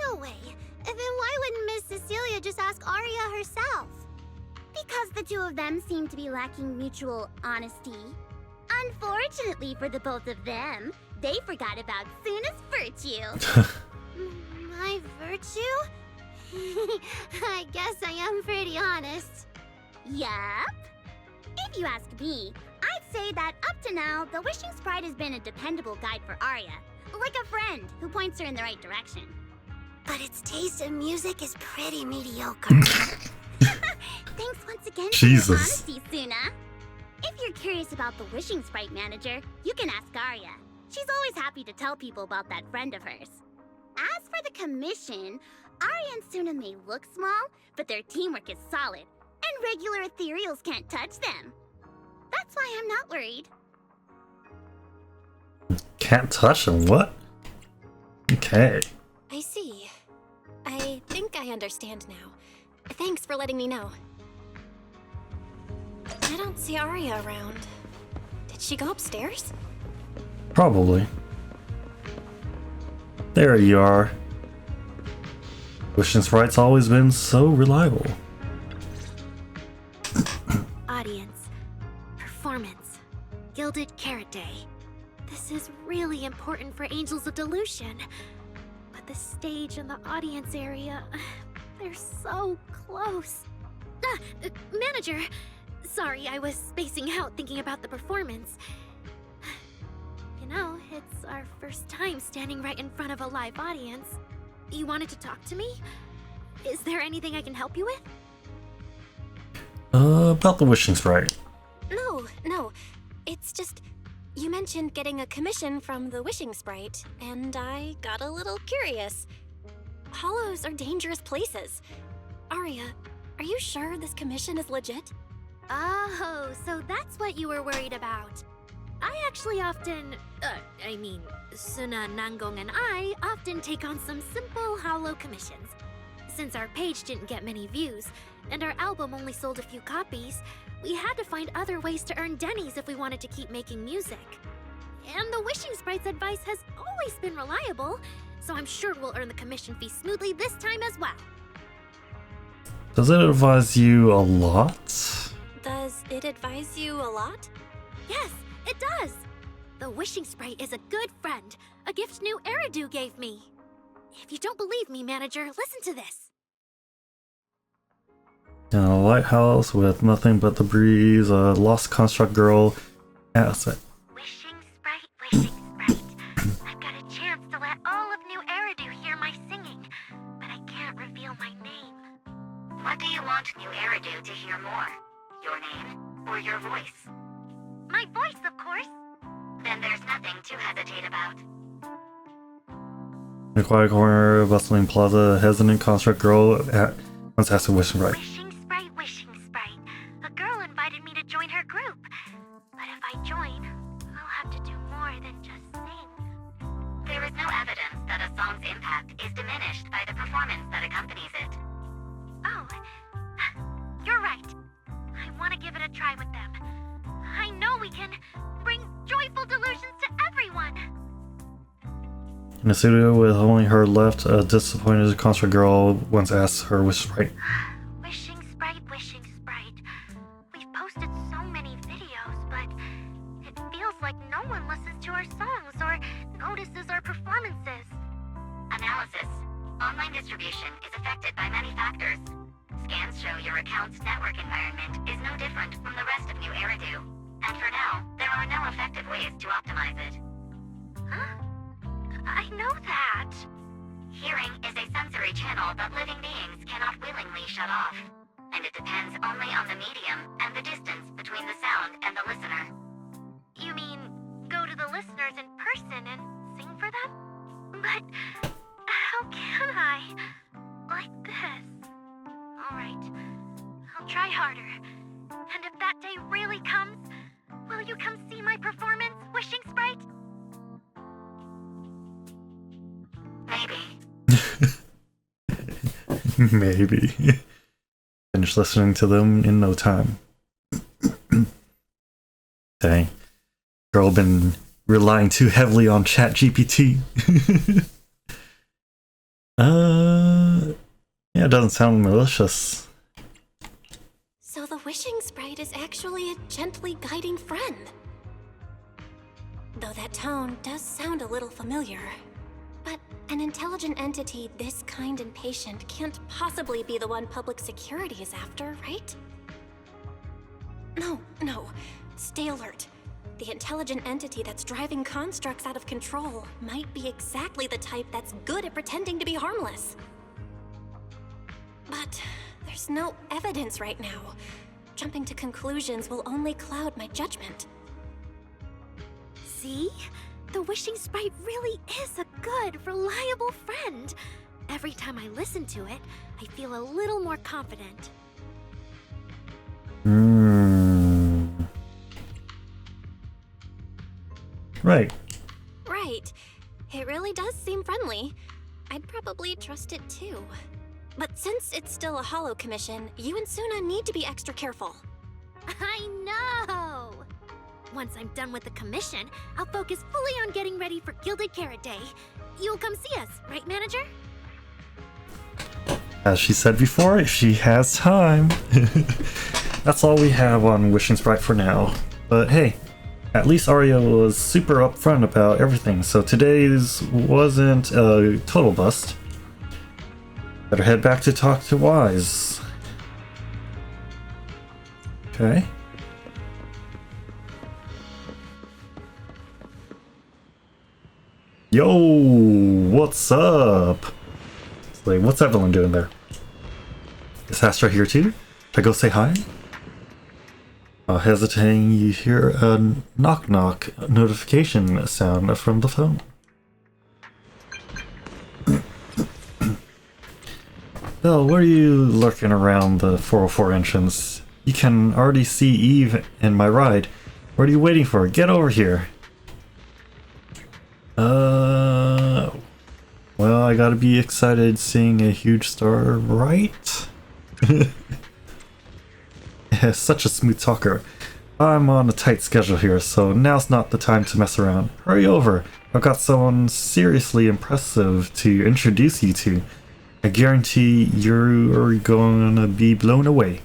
No way. Then why wouldn't Miss Cecilia just ask Arya herself? Because the two of them seem to be lacking mutual honesty. Unfortunately for the both of them, they forgot about Suna's virtue. My virtue? I guess I am pretty honest. Yup. If you ask me, I'd say that up to now, the Wishing Sprite has been a dependable guide for Arya. Like a friend who points her in the right direction. But its taste in music is pretty mediocre. Thanks once again for your honesty, Suna. If you're curious about the Wishing Sprite manager, you can ask Arya. She's always happy to tell people about that friend of hers. As for the commission, Arya and Suna may look small, but their teamwork is solid, and regular ethereals can't touch them. That's why I'm not worried. Can't touch them? What? Okay. I see. I think I understand now. Thanks for letting me know. I don't see Arya around. Did she go upstairs? Probably. There you are. Wishing Sprite's always been so reliable. Audience. Performance. Gilded Carrot Day. This is really important for Angels of Delusion. But the stage and the audience area, they're so close. Manager! Sorry, I was spacing out thinking about the performance. It's our first time standing right in front of a live audience. You wanted to talk to me? Is there anything I can help you with? About the wishing sprite. No. It's just, you mentioned getting a commission from the wishing sprite, and I got a little curious. Hollows are dangerous places. Aria, are you sure this commission is legit? Oh, so that's what you were worried about. I actually often, Suna, Nangong, and I often take on some simple hollow commissions. Since our page didn't get many views, and our album only sold a few copies, we had to find other ways to earn dennies if we wanted to keep making music. And the Wishing Sprite's advice has always been reliable, so I'm sure we'll earn the commission fee smoothly this time as well. Does it advise you a lot? Does it advise you a lot? Yes, it does! The Wishing Sprite is a good friend, a gift new Eridu gave me. If you don't believe me, manager, listen to this. In a lighthouse with nothing but the breeze, a lost construct girl asset. Wishing Sprite, I've got a chance to let all of New Eridu hear my singing, but I can't reveal my name. What do you want New Eridu to hear more? Your name or your voice? My voice, of course. Then there's nothing to hesitate about. In a quiet corner, bustling plaza, hesitant construct girl once asked a wishing sprite. Wishing Sprite. A girl invited me to join her group. But if I join, I'll have to do more than just sing. There is no evidence that a song's impact is diminished by the performance that accompanies it. Oh, you're right. I want to give it a try with them. I know we can bring joyful delusions to everyone. In a studio with only her left, a disappointed construct girl once asked her wishing sprite. Wishing Sprite. We've posted so many videos, but it feels like no one listens to our songs or notices our performances. Analysis. Online distribution is affected by many factors. Scans show your account's network environment is no different from the rest of New Eridu. And for now, there are no effective ways to optimize it. Huh? I know that. Hearing is a sensory channel that living beings cannot willingly shut off. And it depends only on the medium and the distance between the sound and the listener. You mean go to the listeners in person and sing for them? But how can I? Like this. Alright, I'll try harder. And if that day really comes, will you come see my performance, Wishing Sprite? Maybe. Maybe. Finish listening to them in no time. Dang. Girl been relying too heavily on ChatGPT. Yeah, it doesn't sound malicious. So the Wishing Sprite is actually a gently guiding friend. Though that tone does sound a little familiar. But an intelligent entity this kind and patient can't possibly be the one public security is after, right? No. Stay alert. The intelligent entity that's driving constructs out of control might be exactly the type that's good at pretending to be harmless. But there's no evidence right now. Jumping to conclusions will only cloud my judgment. See? The Wishing Sprite really is a good, reliable friend. Every time I listen to it, I feel a little more confident. Right. Right. It really does seem friendly. I'd probably trust it too. But since it's still a hollow commission, you and Suna need to be extra careful. I know! Once I'm done with the commission, I'll focus fully on getting ready for Gilded Carrot Day. You'll come see us, right, manager? As she said before, if she has time. That's all we have on Wishing Sprite for now. But hey, at least Aria was super upfront about everything, so today's wasn't a total bust. Better head back to talk to Wise. Okay. Yo, what's up? It's like, what's Evelyn doing there? Is Astra here too? Should I go say hi? Hesitating, you hear a knock-knock notification sound from the phone. Belle, what are you lurking around the 404 entrance? You can already see Eve and my ride. What are you waiting for? Get over here. Well, I gotta be excited seeing a huge star, right? Such a smooth talker. I'm on a tight schedule here, so now's not the time to mess around. Hurry over. I've got someone seriously impressive to introduce you to. I guarantee you're gonna be blown away.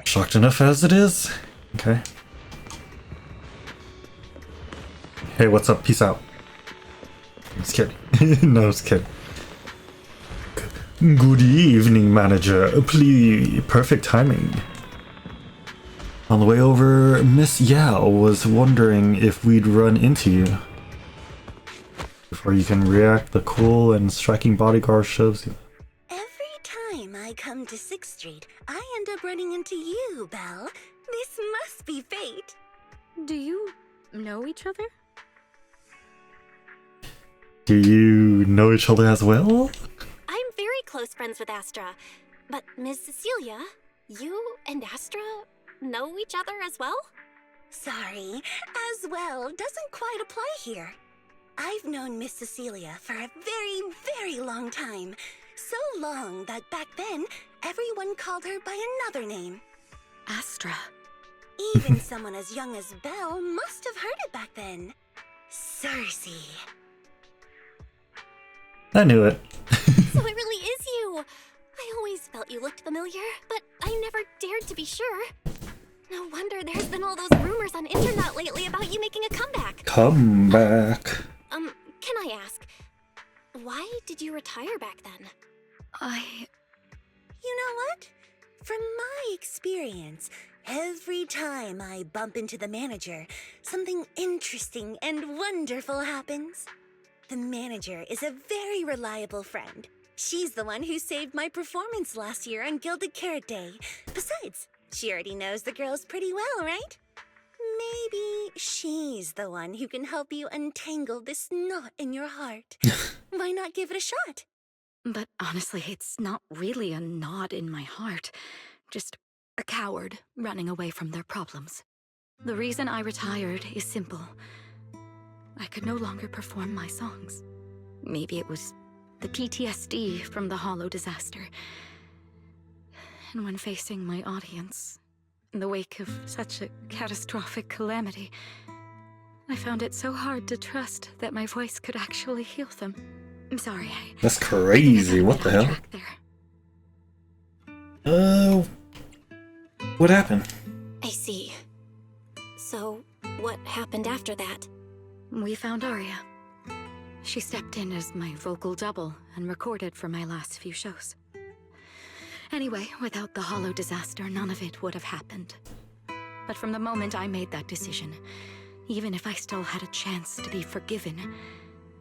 Shocked enough as it is. Okay. Hey, what's up? Peace out. I'm just kidding. No, I'm just kidding. Good evening, manager. Please, perfect timing. On the way over, Miss Yao was wondering if we'd run into you. Before you can react, the cool and striking bodyguard shows you. Every time I come to 6th Street, I end up running into you, Belle. This must be fate. Do you know each other? Do you know each other as well? I'm very close friends with Astra. But Ms. Cecilia, you and Astra know each other as well? Sorry, as well doesn't quite apply here. I've known Miss Cecilia for a very, very long time. So long that back then, everyone called her by another name. Astra. Even someone as young as Belle must have heard it back then. Cersei. I knew it. So it really is you. I always felt you looked familiar, but I never dared to be sure. No wonder there's been all those rumors on internet lately about you making a comeback. Come back. Can I ask, why did you retire back then? You know what? From my experience, every time I bump into the manager, something interesting and wonderful happens. The manager is a very reliable friend. She's the one who saved my performance last year on Gilded Carrot Day. Besides, she already knows the girls pretty well, right? Maybe she's the one who can help you untangle this knot in your heart. Why not give it a shot? But honestly, it's not really a knot in my heart. Just a coward running away from their problems. The reason I retired is simple. I could no longer perform my songs. Maybe it was the PTSD from the Hollow disaster. And when facing my audience, in the wake of such a catastrophic calamity, I found it so hard to trust that my voice could actually heal them. I'm sorry. That's crazy. What the hell? What happened? I see. So, what happened after that? We found Aria. She stepped in as my vocal double and recorded for my last few shows. Anyway, without the Hollow disaster, none of it would have happened. But from the moment I made that decision, even if I still had a chance to be forgiven,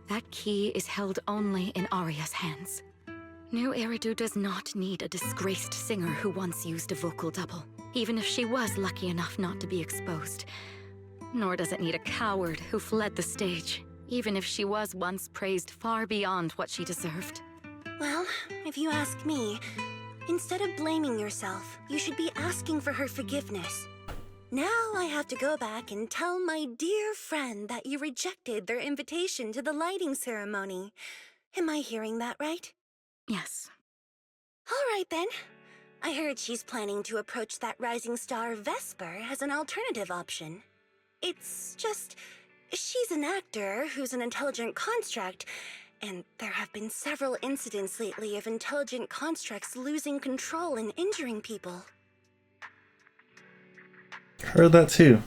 that key is held only in Aria's hands. New Eridu does not need a disgraced singer who once used a vocal double, even if she was lucky enough not to be exposed. Nor does it need a coward who fled the stage, even if she was once praised far beyond what she deserved. Well, if you ask me, instead of blaming yourself, you should be asking for her forgiveness. Now I have to go back and tell my dear friend that you rejected their invitation to the lighting ceremony. Am I hearing that right? Yes. All right then. I heard she's planning to approach that rising star Vesper as an alternative option. It's just, she's an actor who's an intelligent construct, and there have been several incidents lately of intelligent constructs losing control and injuring people. Heard that too.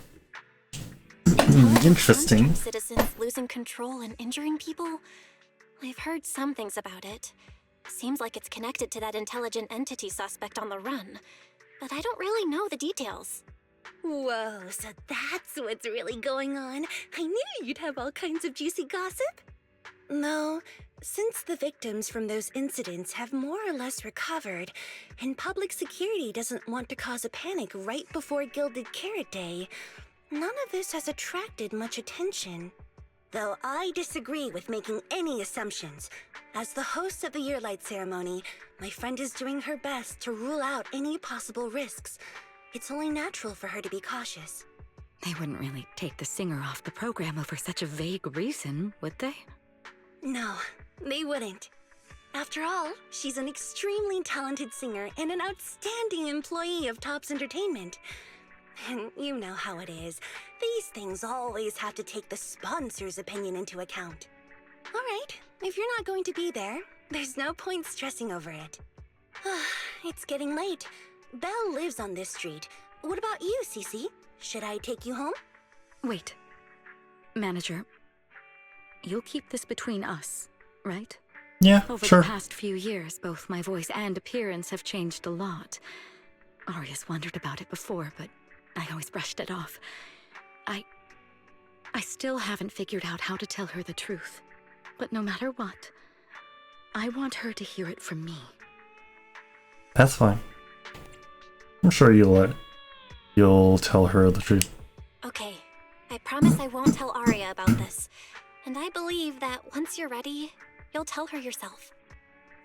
Interesting. Citizens losing control and injuring people? I've heard some things about it. Seems like it's connected to that intelligent entity suspect on the run, but I don't really know the details. Whoa, so that's what's really going on. I knew you'd have all kinds of juicy gossip. No, since the victims from those incidents have more or less recovered, and public security doesn't want to cause a panic right before Gilded Carrot Day, none of this has attracted much attention. Though I disagree with making any assumptions. As the host of the Yearlight ceremony, my friend is doing her best to rule out any possible risks. It's only natural for her to be cautious. They wouldn't really take the singer off the program over such a vague reason, would they? No, they wouldn't. After all, she's an extremely talented singer and an outstanding employee of Topps Entertainment. And you know how it is. These things always have to take the sponsor's opinion into account. All right, if you're not going to be there, there's no point stressing over it. It's getting late. Belle lives on this street. What about you, Cece? Should I take you home? Wait. Manager, you'll keep this between us, right? Yeah, Over sure. the past few years, both my voice and appearance have changed a lot. Aria's wondered about it before, but I always brushed it off. I still haven't figured out how to tell her the truth. But no matter what, I want her to hear it from me. That's fine. I'm sure you'll tell her the truth. Okay, I promise I won't tell Aria about this. And I believe that once you're ready, you'll tell her yourself.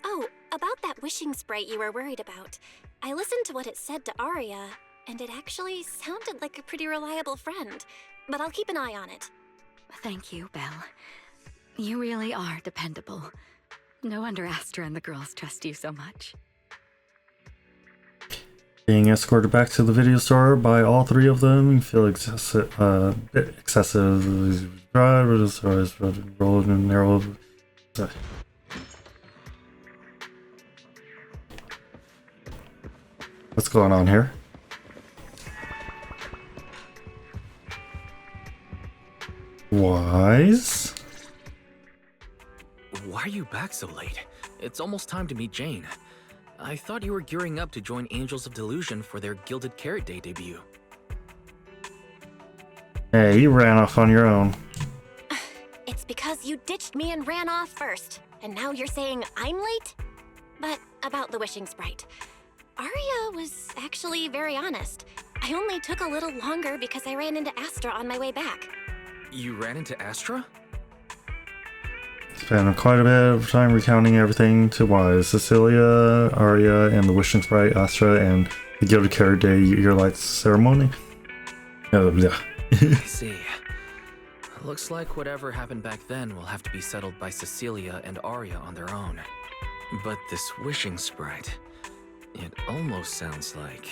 Oh, about that wishing sprite you were worried about. I listened to what it said to Aria, and it actually sounded like a pretty reliable friend. But I'll keep an eye on it. Thank you, Belle. You really are dependable. No wonder Astra and the girls trust you so much. Being escorted back to the video store by all three of them, you feel excessive drive, rolling in narrow. What's going on here? Wise? Why are you back so late? It's almost time to meet Jane. I thought you were gearing up to join Angels of Delusion for their Gilded Carrot Day debut. Hey, you ran off on your own. It's because you ditched me and ran off first. And now you're saying I'm late? But about the wishing sprite. Aria was actually very honest. I only took a little longer because I ran into Astra on my way back. You ran into Astra? Spent quite a bit of time recounting everything to Wise, Cecilia, Aria, and the Wishing Sprite, Astra, and the Gilded Carrot Day Yearlight ceremony. Yeah. I see. Looks like whatever happened back then will have to be settled by Cecilia and Aria on their own. But this wishing sprite, it almost sounds like...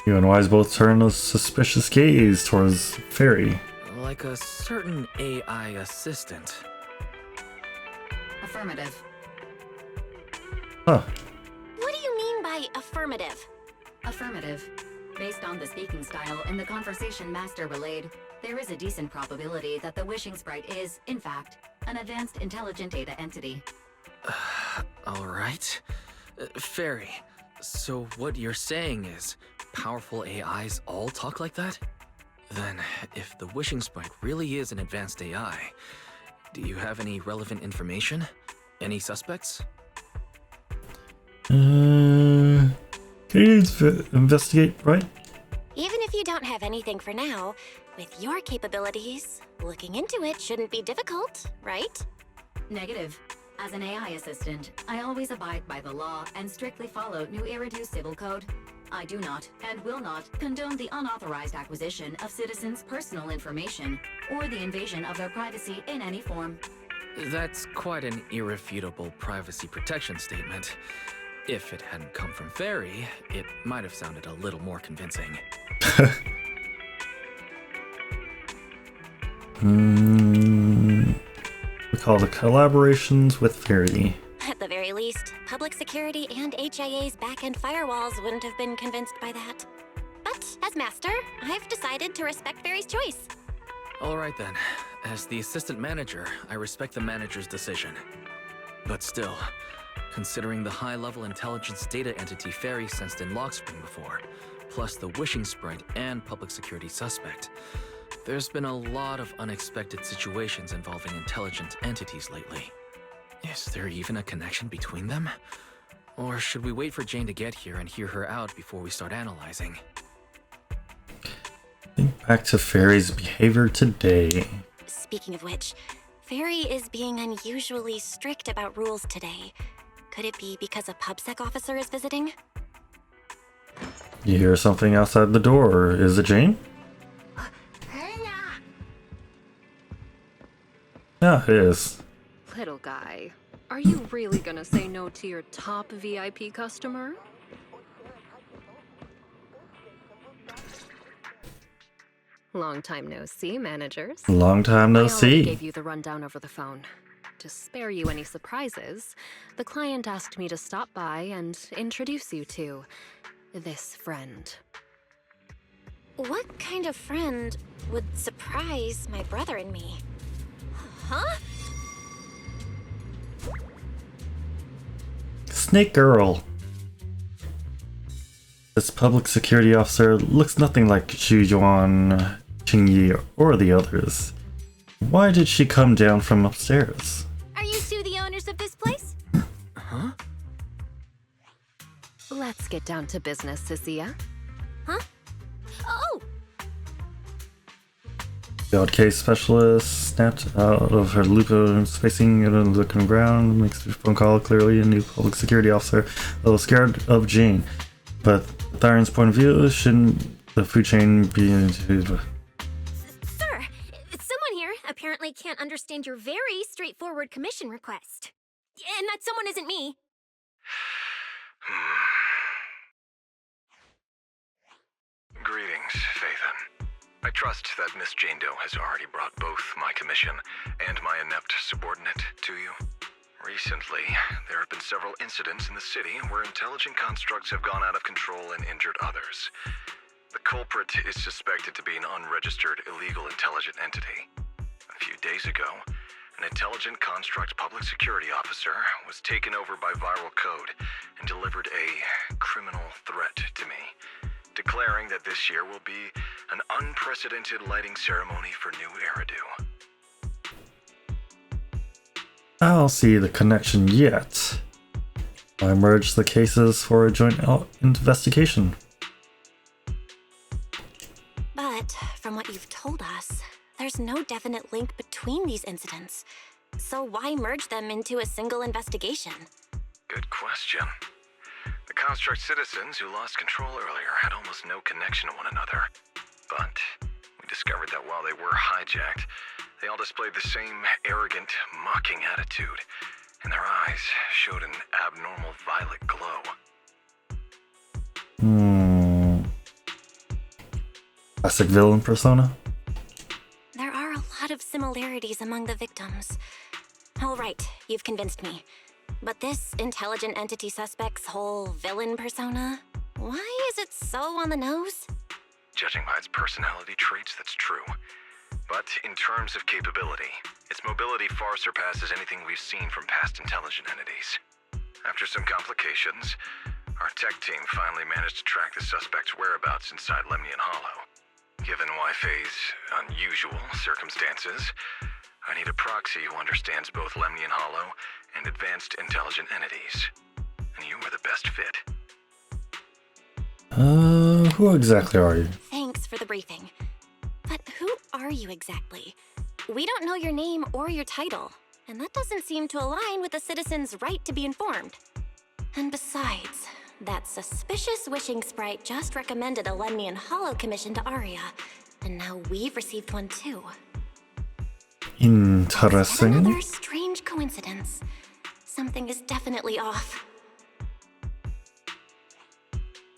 You and Wise both turn a suspicious gaze towards Fairy. like a certain AI assistant. Affirmative. Huh. What do you mean by affirmative? Affirmative. Based on the speaking style and the conversation Master relayed, there is a decent probability that the Wishing Sprite is, in fact, an advanced intelligent data entity. Alright. Fairy, so what you're saying is powerful AIs all talk like that? Then, if the Wishing Sprite really is an advanced AI, do you have any relevant information? Any suspects? Can you investigate, right? Even if you don't have anything for now, with your capabilities, looking into it shouldn't be difficult, right? Negative. As an AI assistant, I always abide by the law and strictly follow New Eridu Civil Code. I do not, and will not, condone the unauthorized acquisition of citizens' personal information, or the invasion of their privacy in any form. That's quite an irrefutable privacy protection statement. If it hadn't come from Fairy, it might have sounded a little more convincing. We call the collaborations with Fairy. At the very least, public security and HIA's back-end firewalls wouldn't have been convinced by that. But as master, I've decided to respect Fairy's choice. Alright then. As the assistant manager, I respect the manager's decision. But still, considering the high-level intelligence data entity Fairy sensed in Lockspring before, plus the Wishing Sprite and public security suspect. There's been a lot of unexpected situations involving intelligent entities lately. Is there even a connection between them? Or should we wait for Jane to get here and hear her out before we start analyzing? Think back to Fairy's behavior today. Speaking of which, Fairy is being unusually strict about rules today. Could it be because a PubSec officer is visiting? You hear something outside the door. Is it Jane? Yeah, it is. Little guy, are you really gonna say no to your top VIP customer? Long time no see, managers. Long time no I already gave see. you the rundown over the phone. To spare you any surprises, the client asked me to stop by and introduce you to this friend. What kind of friend would surprise my brother and me? Huh? Snake Girl. This public security officer looks nothing like Xu Yuan, Qingyi, or the others. Why did she come down from upstairs? Are you two the owners of this place? Huh? Let's get down to business, Cecilia. Huh? Oh! The odd case specialist snapped out of her loop of spacing and looking around, makes a phone call. Clearly a new public security officer, a little scared of Jane. But Thyron's point of view, shouldn't the food chain be into... Sir, someone here apparently can't understand your very straightforward commission request. And that someone isn't me. Greetings, Phaethon. I trust that Miss Jane Doe has already brought both my commission and my inept subordinate to you. Recently, there have been several incidents in the city where intelligent constructs have gone out of control and injured others. The culprit is suspected to be an unregistered illegal intelligent entity. A few days ago, an intelligent construct public security officer was taken over by viral code and delivered a criminal threat to me, declaring that this year will be an unprecedented lighting ceremony for New Eridu. I don't see the connection yet. I merged the cases for a joint investigation. But from what you've told us, there's no definite link between these incidents. So why merge them into a single investigation? Good question. The construct citizens who lost control earlier had almost no connection to one another. But we discovered that while they were hijacked, they all displayed the same arrogant, mocking attitude, and their eyes showed an abnormal violet glow. Classic villain persona? There are a lot of similarities among the victims. All right, you've convinced me. But this intelligent entity suspect's whole villain persona, why is it so on the nose? Judging by its personality traits, that's true. But in terms of capability, its mobility far surpasses anything we've seen from past intelligent entities. After some complications, our tech team finally managed to track the suspect's whereabouts inside Lemnian Hollow. Given Wi-Fi's unusual circumstances, I need a proxy who understands both Lemnian Hollow and advanced intelligent entities. And you were the best fit. Who exactly are you? Thanks for the briefing. But who are you exactly? We don't know your name or your title, and that doesn't seem to align with the citizens' right to be informed. And besides, that suspicious wishing sprite just recommended a Lemnian Hollow commission to Aria, and now we've received one too. Interesting. Another strange coincidence. Something is definitely off.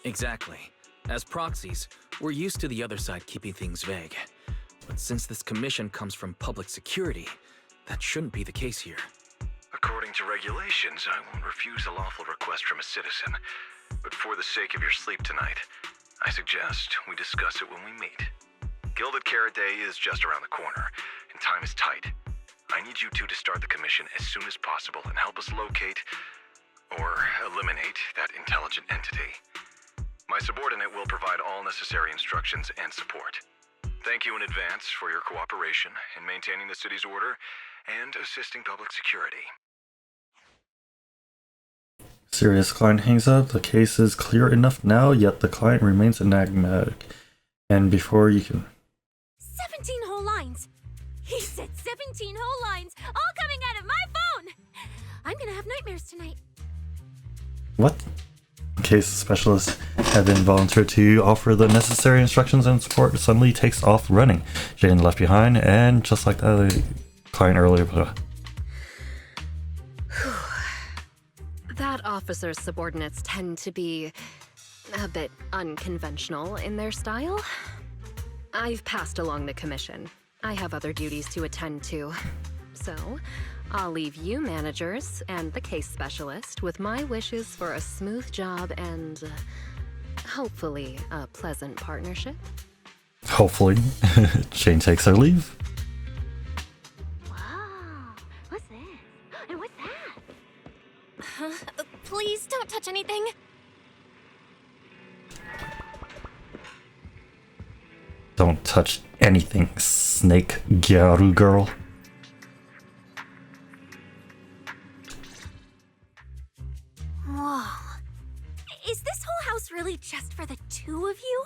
Exactly. As proxies, we're used to the other side keeping things vague. But since this commission comes from public security, that shouldn't be the case here. According to regulations, I won't refuse a lawful request from a citizen. But for the sake of your sleep tonight, I suggest we discuss it when we meet. Gilded Carrot Day is just around the corner, and time is tight. I need you two to start the commission as soon as possible and help us locate... or eliminate that intelligent entity. My subordinate will provide all necessary instructions and support. Thank you in advance for your cooperation in maintaining the city's order and assisting public security. Serious client hangs up. The case is clear enough now, yet the client remains enigmatic. And before you can... 17 whole lines! He said 17 whole lines, all coming out of my phone! I'm gonna have nightmares tonight. What? Case specialist had been volunteered to offer the necessary instructions and support suddenly takes off running. Jane left behind, and just like the client earlier... That officer's subordinates tend to be a bit unconventional in their style. I've passed along the commission. I have other duties to attend to. So, I'll leave you managers and the case specialist with my wishes for a smooth job and hopefully a pleasant partnership. Hopefully. Jane takes her leave. Wow, what's this? And what's that? Please don't touch anything. Don't touch anything, snake gyaru girl. Whoa. Is this whole house really just for the two of you?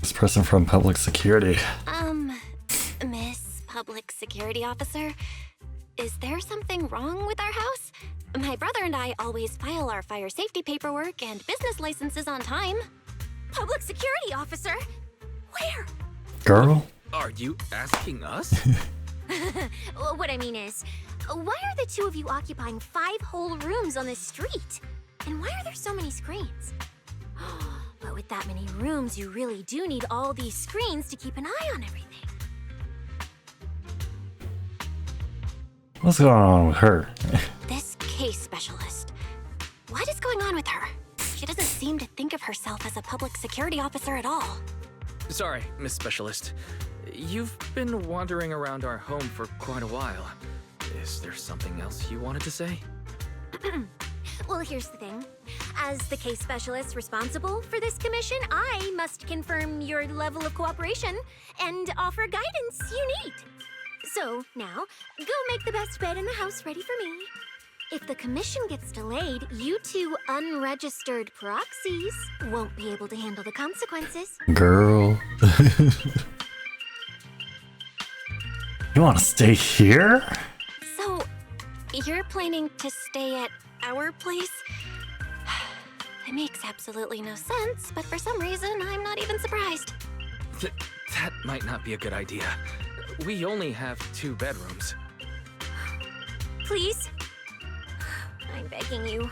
This person from public security. Miss Public Security Officer, is there something wrong with our house? My brother and I always file our fire safety paperwork and business licenses on time. Public Security Officer? Where? Girl? Are you asking us? What I mean is, why are the two of you occupying 5 whole rooms on this street? And why are there so many screens? But with that many rooms, you really do need all these screens to keep an eye on everything. What's going on with her? This case specialist. What is going on with her? She doesn't seem to think of herself as a public security officer at all. Sorry, Miss Specialist. You've been wandering around our home for quite a while. Is there something else you wanted to say? Well, here's the thing. As the case specialist responsible for this commission, I must confirm your level of cooperation and offer guidance you need. So, now, go make the best bed in the house ready for me. If the commission gets delayed, you two unregistered proxies won't be able to handle the consequences. Girl. You want to stay here? So, you're planning to stay at our place? It makes absolutely no sense, but for some reason, I'm not even surprised. That might not be a good idea. We only have 2 bedrooms. Please? I'm begging you.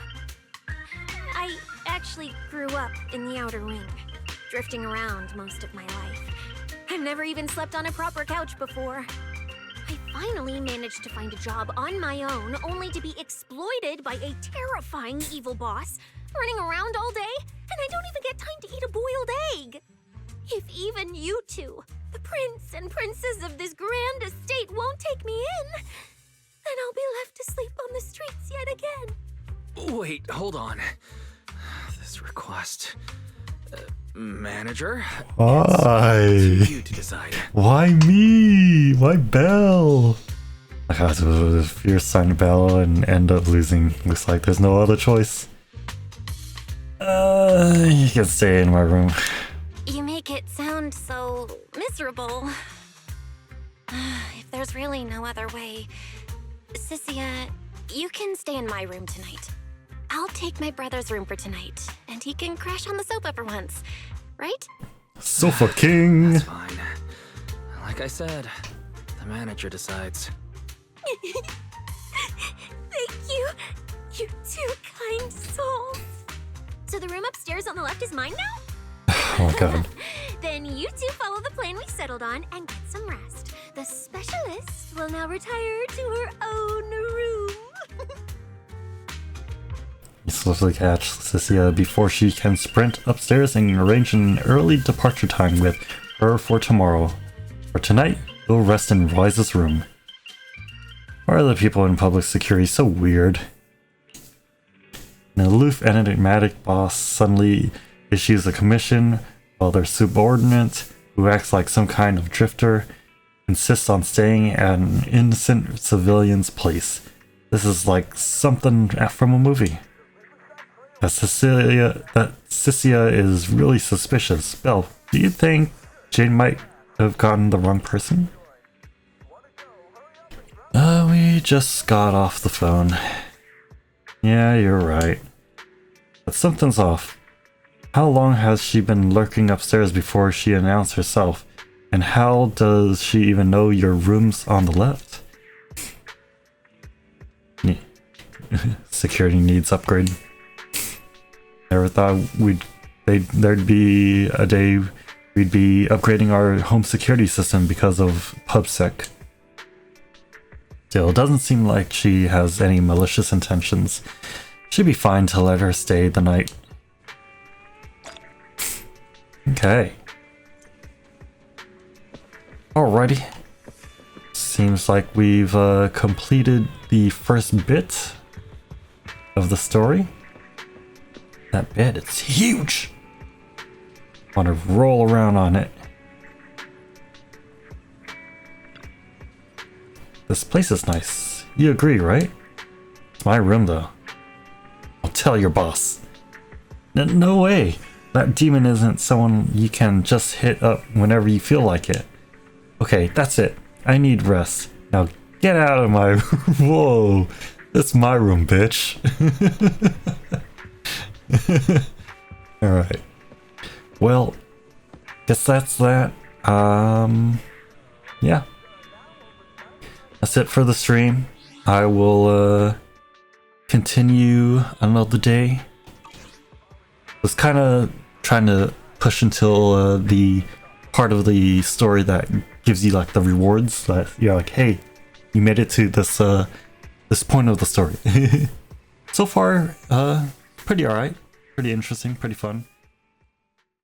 I actually grew up in the outer ring, drifting around most of my life. I've never even slept on a proper couch before. I finally managed to find a job on my own, only to be exploited by a terrifying evil boss, running around all day, and I don't even get time to eat a boiled egg. If even you two, the prince and princess of this grand estate, won't take me in, then I'll be left to sleep on the streets yet again. Wait, hold on. This request... manager? Why? It's you to decide. Why me? Why Belle? I have to fierce sign Belle and end up losing. Looks like there's no other choice. You can stay in my room. You make it sound so miserable. If there's really no other way, Cynthia, you can stay in my room tonight. I'll take my brother's room for tonight, and he can crash on the sofa for once, right? Sofa King! That's fine. Like I said, the manager decides. Thank you, you two kind souls. So the room upstairs on the left is mine now? Oh my god. Then you two follow the plan we settled on and get some rest. The specialist will now retire to her own room. You swiftly catch Cynthia before she can sprint upstairs and arrange an early departure time with her for tomorrow. For tonight, we'll rest in Royce's room. Why are the people in public security so weird? An aloof, enigmatic boss suddenly issues a commission, while their subordinate, who acts like some kind of drifter, insists on staying at an innocent civilian's place. This is like something from a movie. That Cecilia is really suspicious. Belle, do you think Jane might have gotten the wrong person? We just got off the phone. Yeah, you're right. But something's off. How long has she been lurking upstairs before she announced herself? And how does she even know your room's on the left? Security needs upgrade. Never thought there'd be a day we'd be upgrading our home security system because of PubSec. Still, it doesn't seem like she has any malicious intentions. Should be fine to let her stay the night. Okay. Alrighty. Seems like we've completed the first bit of the story. That bed, it's huge! Want to roll around on it. This place is nice. You agree, right? It's my room, though. I'll tell your boss. No way! That demon isn't someone you can just hit up whenever you feel like it. Okay, that's it. I need rest. Now get out of my... Whoa! It's my room, bitch. Alright. Well, guess that's that. Yeah. That's it for the stream. I will continue another day. Was kind of trying to push until the part of the story that gives you like the rewards that you're like, hey, you made it to this this point of the story. So far, pretty alright, pretty interesting, pretty fun.